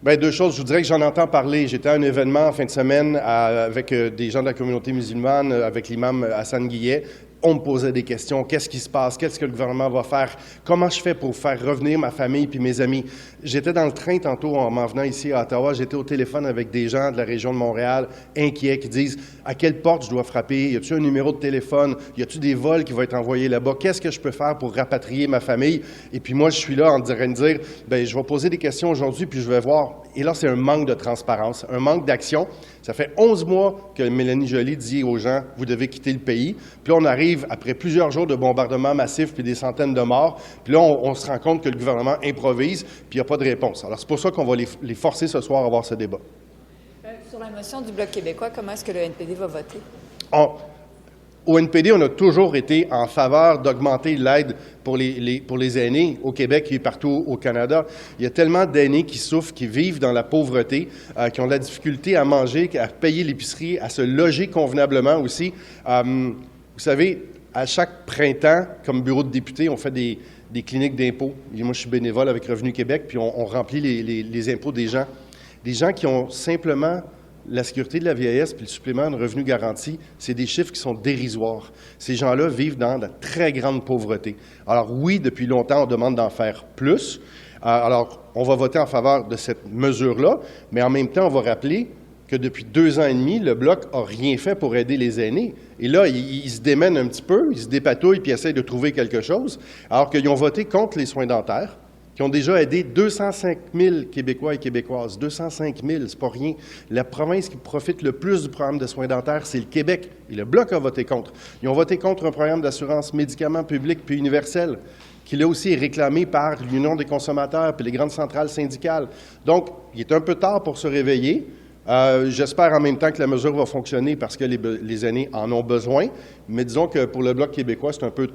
Bien, deux choses. Je vous dirais que j'en entends parler. J'étais à un événement en fin de semaine avec des gens de la communauté musulmane, avec l'imam Hassan Guillet. On me posait des questions. Qu'est-ce qui se passe? Qu'est-ce que le gouvernement va faire? Comment je fais pour faire revenir ma famille puis mes amis? J'étais dans le train tantôt en m'en venant ici à Ottawa. J'étais au téléphone avec des gens de la région de Montréal inquiets qui disent « à quelle porte je dois frapper? Y a-t-il un numéro de téléphone? Y a-t-il des vols qui vont être envoyés là-bas? Qu'est-ce que je peux faire pour rapatrier ma famille? » Et puis moi, je suis là en train de dire « bien, je vais poser des questions aujourd'hui puis je vais voir. » Et là, c'est un manque de transparence, un manque d'action. Ça fait 11 mois que Mélanie Joly dit aux gens « vous devez quitter le pays ». Puis on arrive arrive après plusieurs jours de bombardements massifs puis des centaines de morts. Puis là, on se rend compte que le gouvernement improvise puis il n'y a pas de réponse. Alors, c'est pour ça qu'on va les forcer ce soir à avoir ce débat. Sur la motion du Bloc québécois, comment est-ce que le NPD va voter? Au NPD, on a toujours été en faveur d'augmenter l'aide pour les aînés au Québec et partout au Canada. Il y a tellement d'aînés qui souffrent, qui vivent dans la pauvreté, qui ont de la difficulté à manger, à payer l'épicerie, à se loger convenablement aussi. Vous savez, à chaque printemps, comme bureau de député, on fait des cliniques d'impôts. Moi, je suis bénévole avec Revenu Québec, puis on remplit les impôts des gens. Des gens qui ont simplement la sécurité de la vieillesse puis le supplément de revenu garanti, c'est des chiffres qui sont dérisoires. Ces gens-là vivent dans de très grande pauvreté. Alors oui, depuis longtemps, on demande d'en faire plus. Alors, on va voter en faveur de cette mesure-là, mais en même temps, on va rappeler que depuis 2 ans et demi, le Bloc n'a rien fait pour aider les aînés. Et là, ils se démènent un petit peu, ils se dépatouillent puis essayent de trouver quelque chose, alors qu'ils ont voté contre les soins dentaires, qui ont déjà aidé 205 000 Québécois et Québécoises. 205 000, c'est pas rien. La province qui profite le plus du programme de soins dentaires, c'est le Québec. Et le Bloc a voté contre. Ils ont voté contre un programme d'assurance médicaments publics puis universel, qui là aussi est réclamé par l'Union des consommateurs puis les grandes centrales syndicales. Donc, il est un peu tard pour se réveiller. J'espère en même temps que la mesure va fonctionner parce que les aînés en ont besoin. Mais disons que pour le Bloc québécois, c'est un peu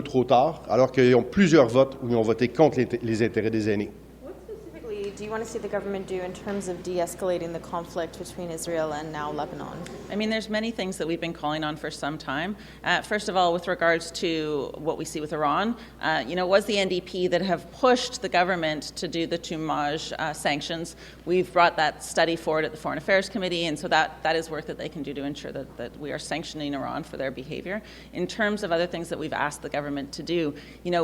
trop tard, alors qu'ils ont plusieurs votes où ils ont voté contre les intérêts des aînés. Do you want to see the government do in terms of de-escalating the conflict between Israel and now Lebanon? I mean, there's many things that we've been calling on for some time. First of all, with regards to what we see with Iran, it was the NDP that have pushed the government to do the Tumaj sanctions. We've brought that study forward at the Foreign Affairs Committee, and so that is work that they can do to ensure that we are sanctioning Iran for their behavior. In terms of other things that we've asked the government to do,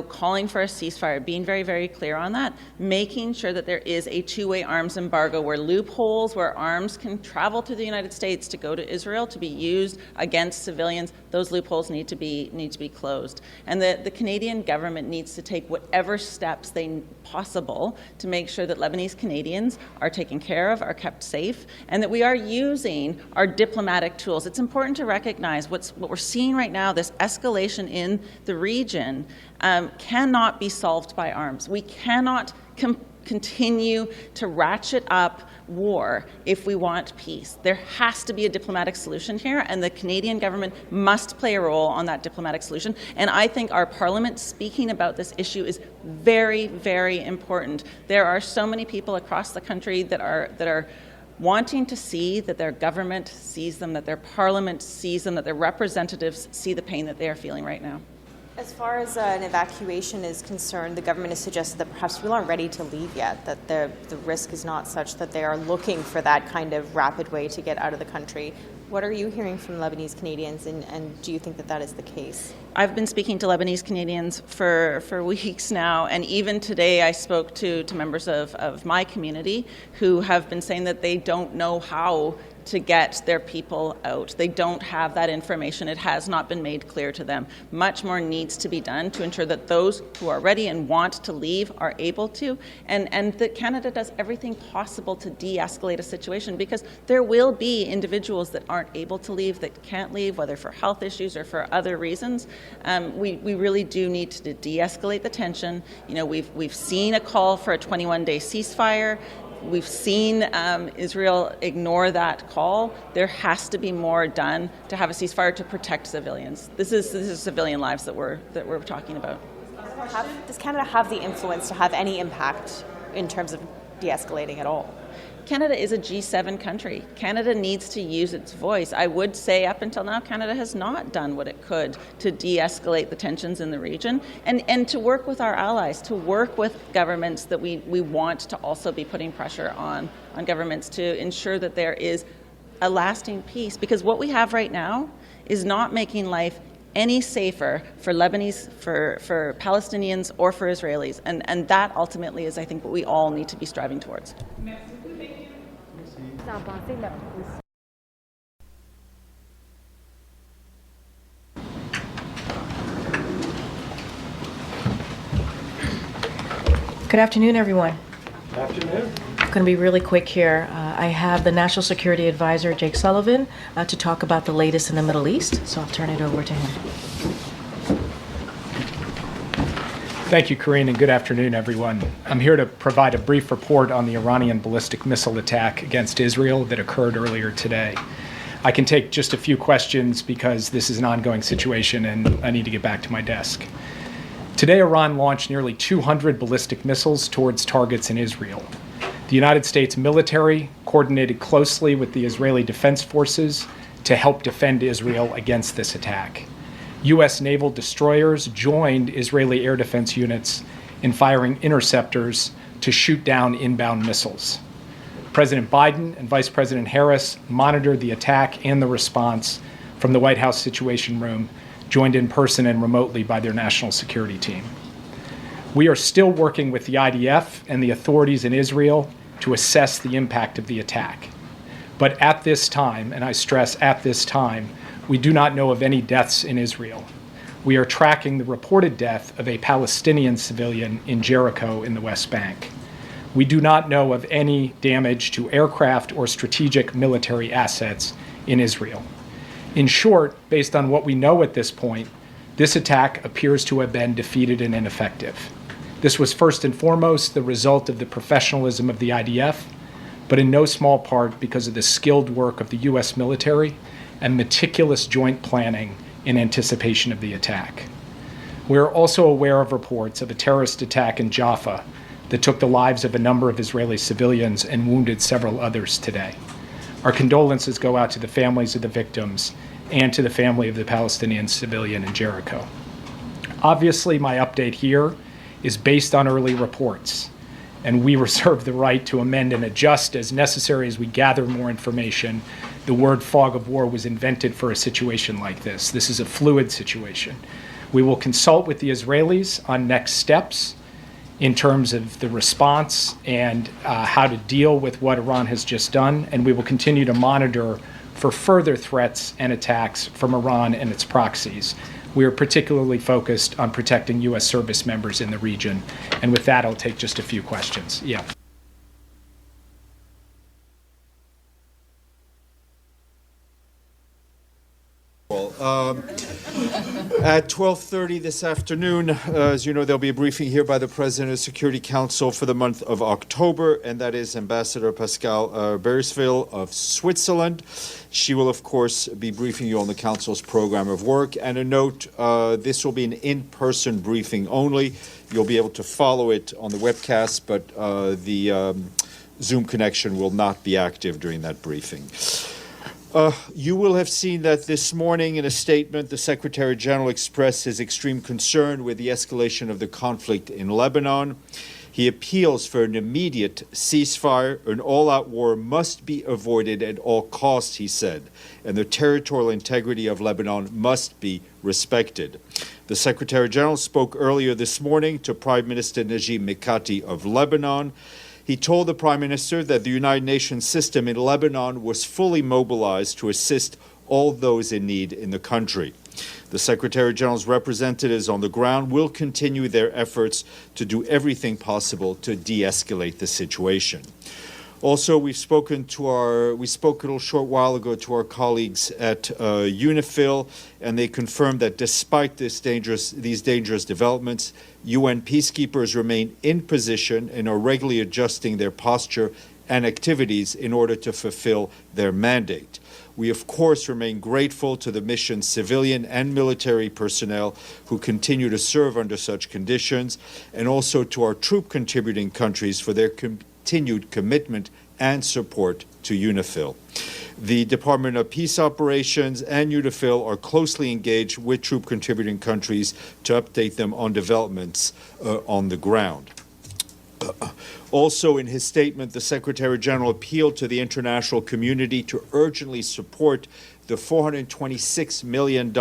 calling for a ceasefire, being very, very clear on that, making sure that there is a two-way arms embargo where loopholes where arms can travel to the United States to go to Israel to be used against civilians, those loopholes need to be closed. And the Canadian government needs to take whatever steps they possible to make sure that Lebanese Canadians are taken care of, are kept safe, and that we are using our diplomatic tools. It's important to recognize what we're seeing right now, this escalation in the region, cannot be solved by arms. We cannot continue to ratchet up war if we want peace. There has to be a diplomatic solution here, and the Canadian government must play a role on that diplomatic solution. And I think our Parliament speaking about this issue is very, very important. There are so many people across the country that are wanting to see that their government sees them, that their Parliament sees them, that their representatives see the pain that they are feeling right now. As far as an evacuation is concerned, the government has suggested that perhaps people aren't ready to leave yet, that the risk is not such that they are looking for that kind of rapid way to get out of the country. What are you hearing from Lebanese Canadians, and do you think that is the case? I've been speaking to Lebanese Canadians for weeks now, and even today I spoke to members of my community who have been saying that they don't know how to get their people out. They don't have that information. It has not been made clear to them. Much more needs to be done to ensure that those who are ready and want to leave are able to, and that Canada does everything possible to de-escalate a situation, because there will be individuals that aren't able to leave, that can't leave, whether for health issues or for other reasons. We really do need to de-escalate the tension. We've seen a call for a 21-day ceasefire. We've seen Israel ignore that call. There has to be more done to have a ceasefire to protect civilians. This is civilian lives that we're talking about. Does Canada have the influence to have any impact in terms of de-escalating at all? Canada is a G7 country. Canada needs to use its voice. I would say up until now, Canada has not done what it could to de-escalate the tensions in the region, and to work with our allies, to work with governments that we want to also be putting pressure on governments to ensure that there is a lasting peace. Because what we have right now is not making life any safer for Lebanese, for Palestinians, or for Israelis. And that ultimately is, I think, what we all need to be striving towards. Good afternoon, everyone. Good afternoon. I'm going to be really quick here. I have the National Security Advisor, Jake Sullivan, to talk about the latest in the Middle East, so I'll turn it over to him. Thank you, Corinne, and good afternoon, everyone. I'm here to provide a brief report on the Iranian ballistic missile attack against Israel that occurred earlier today. I can take just a few questions because this is an ongoing situation and I need to get back to my desk. Today, Iran launched nearly 200 ballistic missiles towards targets in Israel. The United States military coordinated closely with the Israeli Defense Forces to help defend Israel against this attack. U.S. naval destroyers joined Israeli air defense units in firing interceptors to shoot down inbound missiles. President Biden and Vice President Harris monitored the attack and the response from the White House Situation Room, joined in person and remotely by their national security team. We are still working with the IDF and the authorities in Israel to assess the impact of the attack. But at this time, and I stress at this time, we do not know of any deaths in Israel. We are tracking the reported death of a Palestinian civilian in Jericho in the West Bank. We do not know of any damage to aircraft or strategic military assets in Israel. In short, based on what we know at this point, this attack appears to have been defeated and ineffective. This was first and foremost the result of the professionalism of the IDF, but in no small part because of the skilled work of the U.S. military and meticulous joint planning in anticipation of the attack. We are also aware of reports of a terrorist attack in Jaffa that took the lives of a number of Israeli civilians and wounded several others today. Our condolences go out to the families of the victims and to the family of the Palestinian civilian in Jericho. Obviously, my update here is based on early reports, and we reserve the right to amend and adjust as necessary as we gather more information. The word fog of war was invented for a situation like this. This is a fluid situation. We will consult with the Israelis on next steps in terms of the response and how to deal with what Iran has just done, and we will continue to monitor for further threats and attacks from Iran and its proxies. We are particularly focused on protecting U.S. service members in the region. And with that, I'll take just a few questions. Yeah. At 12:30 this afternoon, as you know, there'll be a briefing here by the President of the Security Council for the month of October, and that is Ambassador Pascal Beresville of Switzerland. She will, of course, be briefing you on the Council's program of work. And a note, this will be an in-person briefing only. You'll be able to follow it on the webcast, but the Zoom connection will not be active during that briefing. You will have seen that this morning in a statement, the Secretary General expressed his extreme concern with the escalation of the conflict in Lebanon. He appeals for an immediate ceasefire. An all-out war must be avoided at all costs, he said, and the territorial integrity of Lebanon must be respected. The Secretary General spoke earlier this morning to Prime Minister Najib Mikati of Lebanon. He told the Prime Minister that the United Nations system in Lebanon was fully mobilized to assist all those in need in the country. The Secretary General's representatives on the ground will continue their efforts to do everything possible to de-escalate the situation. Also, we spoke a little short while ago to our colleagues at UNIFIL, and they confirmed that despite these dangerous developments, UN peacekeepers remain in position and are regularly adjusting their posture and activities in order to fulfill their mandate. We, of course, remain grateful to the mission's civilian and military personnel who continue to serve under such conditions, and also to our troop-contributing countries for their continued commitment and support to UNIFIL. The Department of Peace Operations and UNIFIL are closely engaged with troop-contributing countries to update them on developments on the ground. Also, in his statement, the Secretary General appealed to the international community to urgently support the $426 million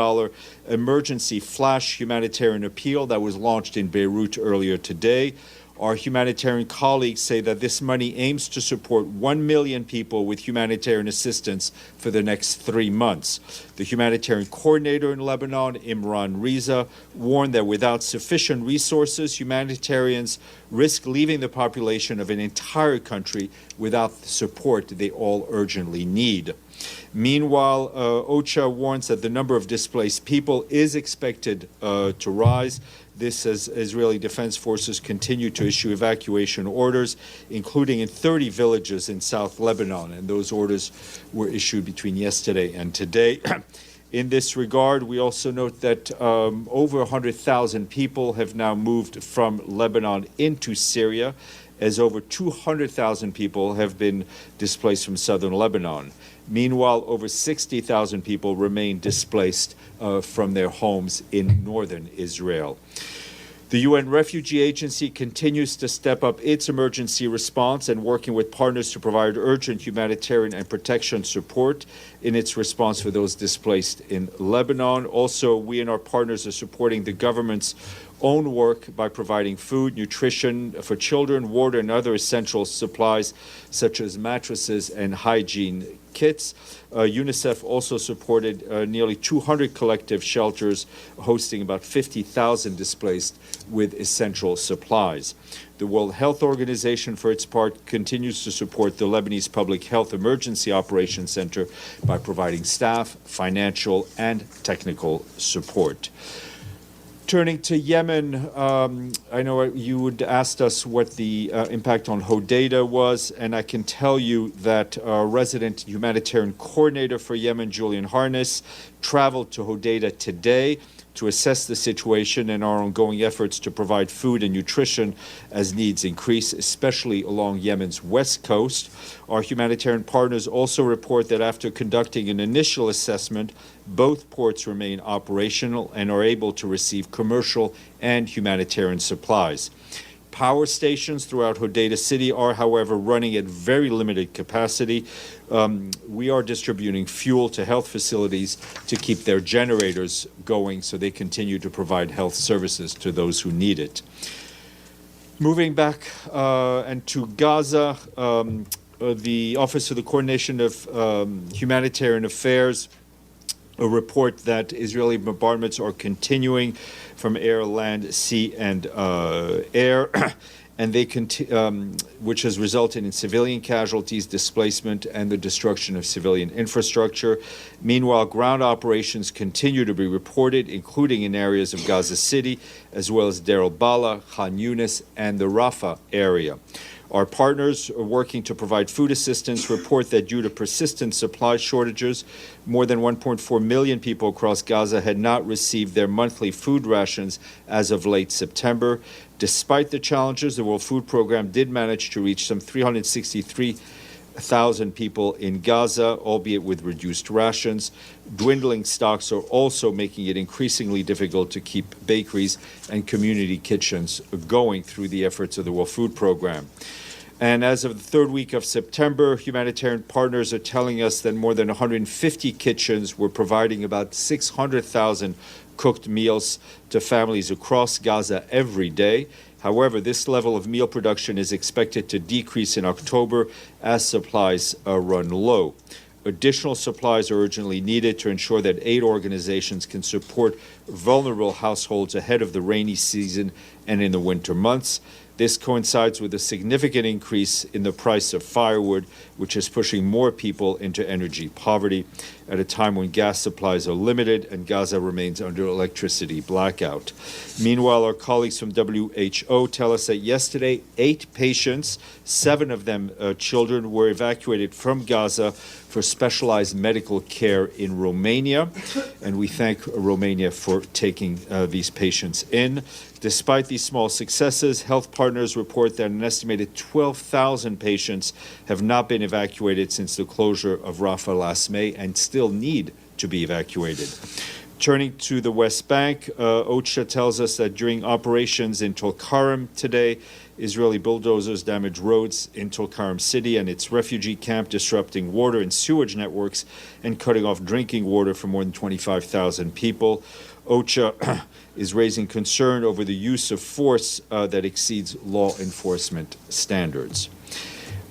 emergency flash humanitarian appeal that was launched in Beirut earlier today. Our humanitarian colleagues say that this money aims to support 1 million people with humanitarian assistance for the next 3 months. The humanitarian coordinator in Lebanon, Imran Riza, warned that without sufficient resources, humanitarians risk leaving the population of an entire country without the support they all urgently need. Meanwhile, OCHA warns that the number of displaced people is expected to rise. This as Israeli Defense Forces continue to issue evacuation orders, including in 30 villages in South Lebanon, and those orders were issued between yesterday and today. In this regard, we also note that over 100,000 people have now moved from Lebanon into Syria, as over 200,000 people have been displaced from southern Lebanon. Meanwhile, over 60,000 people remain displaced from their homes in northern Israel. The UN Refugee Agency continues to step up its emergency response and working with partners to provide urgent humanitarian and protection support in its response for those displaced in Lebanon. Also, we and our partners are supporting the government's own work by providing food, nutrition for children, water, and other essential supplies such as mattresses and hygiene kits. UNICEF also supported nearly 200 collective shelters hosting about 50,000 displaced with essential supplies. The World Health Organization, for its part, continues to support the Lebanese Public Health Emergency Operations Center by providing staff, financial, and technical support. Turning to Yemen, I know you would asked us what the impact on Hodeidah was, and I can tell you that our resident humanitarian coordinator for Yemen, Julian Harness, traveled to Hodeidah today to assess the situation and our ongoing efforts to provide food and nutrition as needs increase, especially along Yemen's west coast. Our humanitarian partners also report that after conducting an initial assessment, both ports remain operational and are able to receive commercial and humanitarian supplies. Power stations throughout Hodeidah City are, however, running at very limited capacity. We are distributing fuel to health facilities to keep their generators going so they continue to provide health services to those who need it. Moving back and to Gaza, the Office of the Coordination of Humanitarian Affairs report that Israeli bombardments are continuing from air, land, sea, and air, and they which has resulted in civilian casualties, displacement, and the destruction of civilian infrastructure. Meanwhile, ground operations continue to be reported, including in areas of Gaza City, as well as Deir al-Balah, Khan Yunis, and the Rafah area. Our partners are working to provide food assistance report that due to persistent supply shortages, more than 1.4 million people across Gaza had not received their monthly food rations as of late September. Despite the challenges, the World Food Program did manage to reach some 363,000 people in Gaza, albeit with reduced rations. Dwindling stocks are also making it increasingly difficult to keep bakeries and community kitchens going through the efforts of the World Food Program. And as of the third week of September, humanitarian partners are telling us that more than 150 kitchens were providing about 600,000 cooked meals to families across Gaza every day. However, this level of meal production is expected to decrease in October as supplies run low. Additional supplies are urgently needed to ensure that aid organizations can support vulnerable households ahead of the rainy season and in the winter months. This coincides with a significant increase in the price of firewood, which is pushing more people into energy poverty at a time when gas supplies are limited and Gaza remains under electricity blackout. Meanwhile, our colleagues from WHO tell us that yesterday, 8 patients, 7 of them children, were evacuated from Gaza for specialized medical care in Romania, and we thank Romania for taking these patients in. Despite these small successes, health partners report that an estimated 12,000 patients have not been evacuated since the closure of Rafah last May and still need to be evacuated. Turning to the West Bank, OCHA tells us that during operations in Tulkarem today, Israeli bulldozers damaged roads in Tulkarem City and its refugee camp, disrupting water and sewage networks and cutting off drinking water for more than 25,000 people. OCHA is raising concern over the use of force that exceeds law enforcement standards.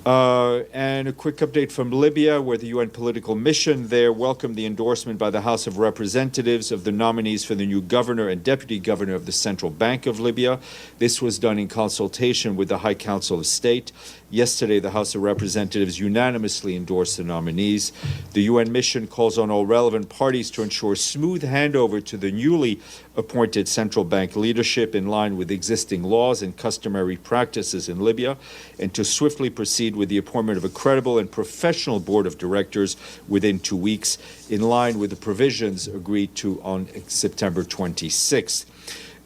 And a quick update from Libya, where the UN political mission there welcomed the endorsement by the House of Representatives of the nominees for the new governor and deputy governor of the Central Bank of Libya. This was done in consultation with the High Council of State. Yesterday, the House of Representatives unanimously endorsed the nominees. The UN mission calls on all relevant parties to ensure smooth handover to the newly appointed central bank leadership in line with existing laws and customary practices in Libya, and to swiftly proceed with the appointment of a credible and professional board of directors within 2 weeks, in line with the provisions agreed to on September 26th.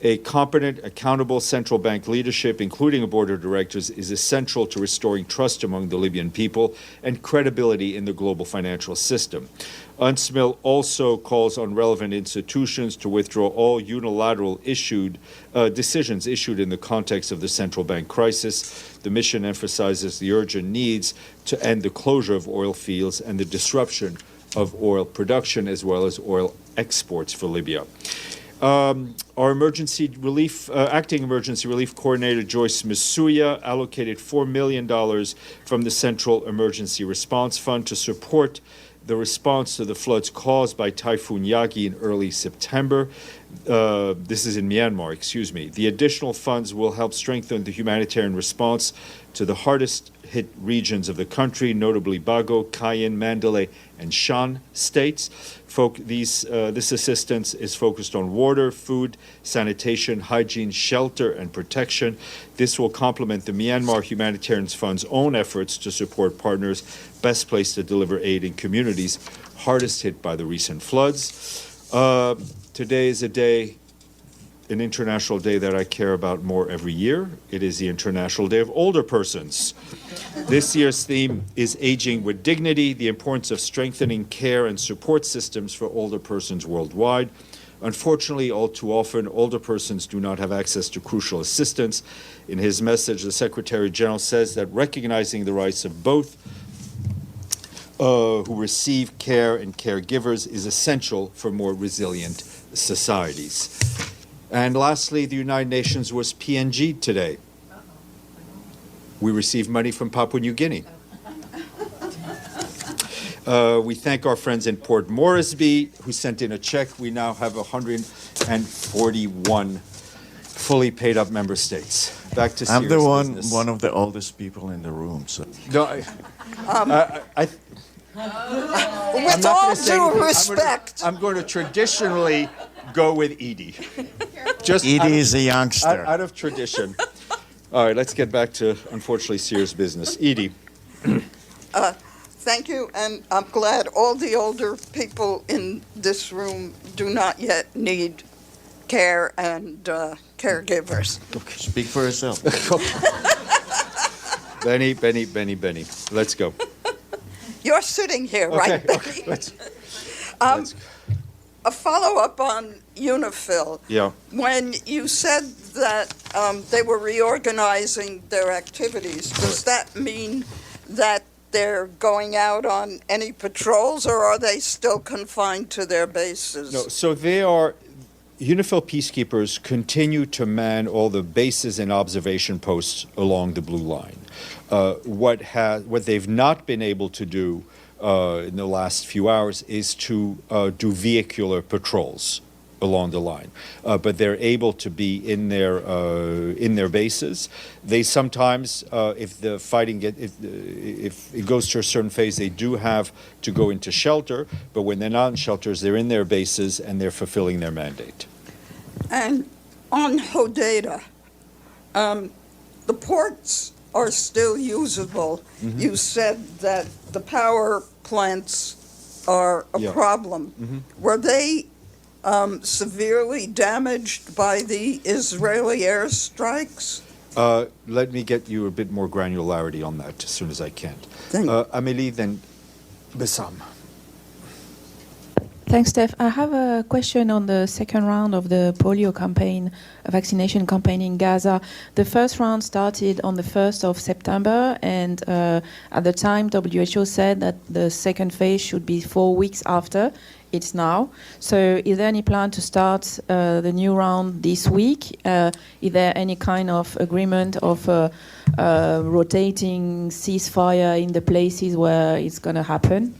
A competent, accountable central bank leadership, including a board of directors, is essential to restoring trust among the Libyan people and credibility in the global financial system. UNSMIL also calls on relevant institutions to withdraw all unilateral decisions issued in the context of the central bank crisis. The mission emphasizes the urgent needs to end the closure of oil fields and the disruption of oil production as well as oil exports for Libya. Our acting emergency relief coordinator, Joyce Masuya, allocated $4 million from the Central Emergency Response Fund to support the response to the floods caused by Typhoon Yagi in early September. This is in Myanmar, excuse me. The additional funds will help strengthen the humanitarian response to the hardest hit regions of the country, notably Bago, Cayenne, Mandalay, and Shan states. This assistance is focused on water, food, sanitation, hygiene, shelter, and protection. This will complement the Myanmar Humanitarian Fund's own efforts to support partners best placed to deliver aid in communities hardest hit by the recent floods. Today is an international day that I care about more every year. It is the International Day of Older Persons. This year's theme is Aging with Dignity, the importance of strengthening care and support systems for older persons worldwide. Unfortunately, all too often, older persons do not have access to crucial assistance. In his message, the Secretary General says that recognizing the rights of both who receive care and caregivers is essential for more resilient societies. And lastly, the United Nations was PNG'd today. We received money from Papua New Guinea. We thank our friends in Port Moresby who sent in a check. We now have 141 fully paid up member states. Back to serious business. one of the oldest people in the room. So. No, with all due respect, I'm going to traditionally go with Edie. Edie is a youngster. Out of tradition. All right, let's get back to, unfortunately, serious business. Edie. Thank you, and I'm glad all the older people in this room do not yet need care and caregivers. Okay. Speak for yourself. Benny. Let's go. You're sitting here, right, Benny? Okay. Let's a follow-up on UNIFIL. Yeah. When you said that they were reorganizing their activities, does that mean that they're going out on any patrols, or are they still confined to their bases? No, so they are. UNIFIL peacekeepers continue to man all the bases and observation posts along the blue line. What they've not been able to do in the last few hours is to do vehicular patrols along the line, but they're able to be in their bases. They sometimes, if the fighting if it goes to a certain phase, they do have to go into shelter. But when they're not in shelters, they're in their bases and they're fulfilling their mandate. And on Hodeida, the ports are still usable. Mm-hmm. You said that the power plants are a problem. Mm-hmm. Were they severely damaged by the Israeli airstrikes? Let me get you a bit more granularity on that as soon as I can. Amélie, then Bassam. Thanks, Steph. I have a question on the second round of the polio campaign, vaccination campaign in Gaza. The first round started on the 1st of September, and at the time, WHO said that the second phase should be 4 weeks after. it's now. So is there any plan to start the new round this week? Is there any kind of agreement of rotating ceasefire in the places where it's going to happen?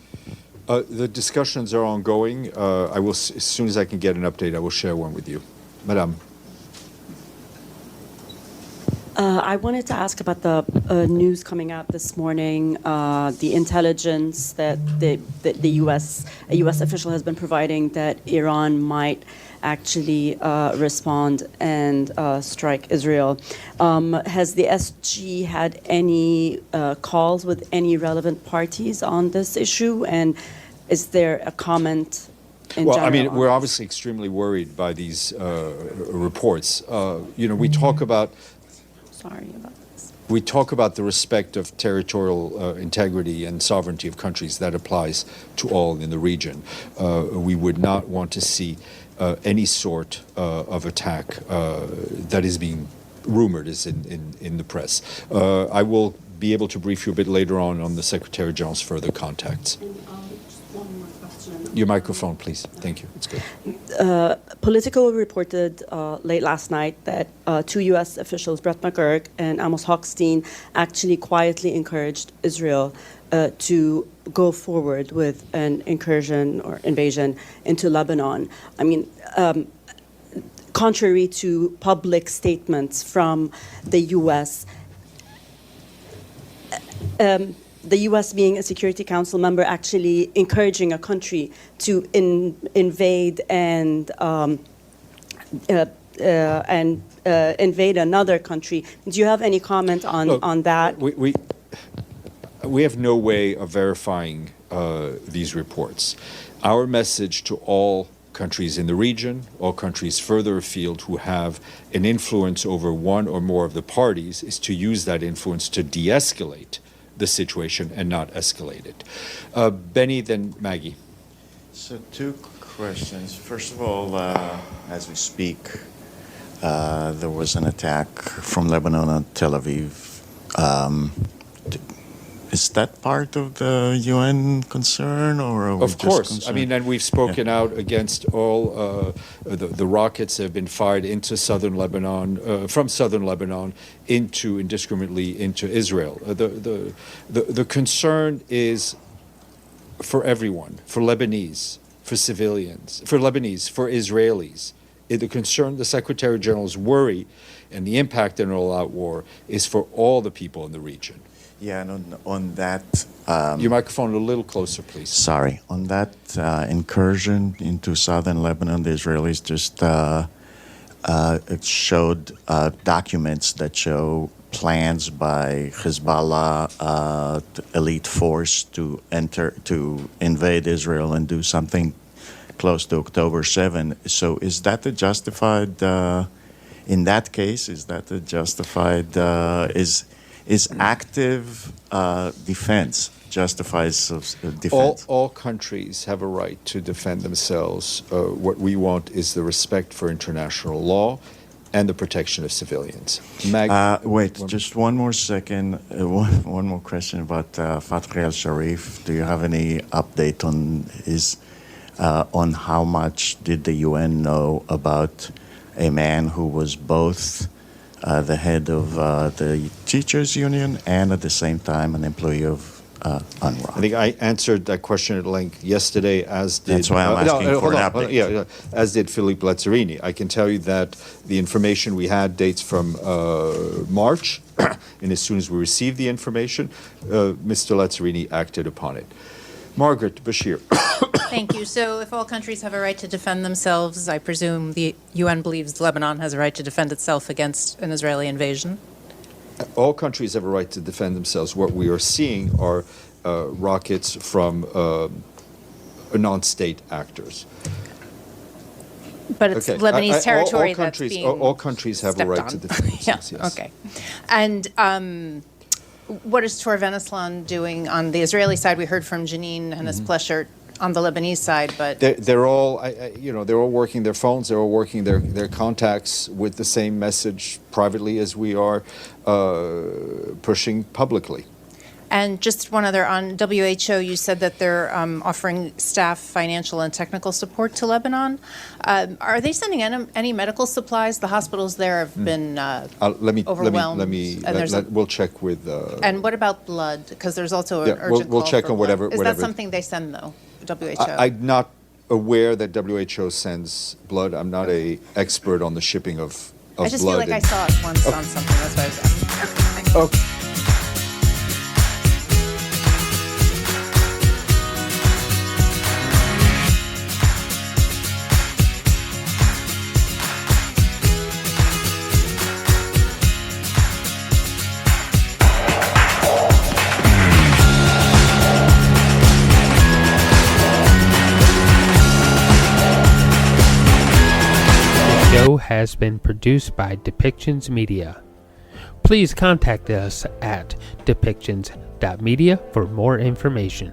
The discussions are ongoing. I will, as soon as I can get an update, I will share one with you. Madame. I wanted to ask about the news coming out this morning, the intelligence that a U.S. official has been providing that Iran might actually respond and strike Israel. Has the SG had any calls with any relevant parties on this issue, and is there a comment in Well, general? I mean, we're obviously extremely worried by these reports. We talk about We talk about the respect of territorial integrity and sovereignty of countries. That applies to all in the region. We would not want to see any sort of attack that is being rumored is in the press. I will be able to brief you a bit later on the Secretary General's further contacts. Your microphone, please. Thank you. It's good. Politico reported late last night that two U.S. officials, Brett McGurk and Amos Hochstein, actually quietly encouraged Israel to go forward with an incursion or invasion into Lebanon. I mean, contrary to public statements from the U.S., the U.S. being a Security Council member actually encouraging a country to invade and invade another country. Do you have any comment on that? We have no way of verifying these reports. Our message to all countries in the region, all countries further afield who have an influence over one or more of the parties, is to use that influence to de-escalate the situation and not escalate it. Benny, then Maggie. So 2 questions. First of all, as we speak, there was an attack from Lebanon on Tel Aviv. Is that part of the UN concern, or are we Of course. just I mean, and we've spoken out against all the rockets that have been fired into southern Lebanon, from southern Lebanon indiscriminately into Israel. The concern is for everyone, for Lebanese, for civilians, for Lebanese, for Israelis. The concern, the Secretary General's worry, and the impact in an all-out war is for all the people in the region. Yeah, and on that... Your microphone a little closer, please. Sorry. On that incursion into southern Lebanon, the Israelis just it showed documents that show plans by Hezbollah elite force to invade Israel and do something close to October 7. So is that a justified... in that case, is that a justified... Is active defense justifies defense? All countries have a right to defend themselves. What we want is the respect for international law and the protection of civilians. Wait, just one more second. One more question about Fathi al-Sharif. Do you have any update on how much did the UN know about a man who was both the head of the teachers union and at the same time an employee of UNRWA? I think I answered that question at length yesterday, as did... That's why I'm asking for an update. Yeah, as did Philippe Lazzarini. I can tell you that the information we had dates from March, and as soon as we received the information, Mr. Lazzarini acted upon it. Margaret Bashir. Thank you. So if all countries have a right to defend themselves, I presume the UN believes Lebanon has a right to defend itself against an Israeli invasion? All countries have a right to defend themselves. What we are seeing are rockets from non-state actors. But it's Lebanese territory that's being all countries have a right to defend themselves, yes. Okay. And what is Tor Venezuelan doing on the Israeli side? We heard from Janine Hennes Pleshert on the Lebanese side, but they're all, they're all working their phones. They're all working their contacts with the same message privately as we are pushing publicly. And just one other on WHO, you said that they're offering staff financial and technical support to Lebanon. Are they sending any medical supplies? The hospitals there have been overwhelmed. We'll check with. And what about blood? Because there's also an urgent we'll call check for on blood. whatever. Is that something they send though? WHO. I'm not aware that WHO sends blood. I'm not an expert on the shipping of blood. I just feel like I saw it once on something. That's why I was asking. Okay. Has been produced by Depictions Media. Please contact us at depictions.media for more information.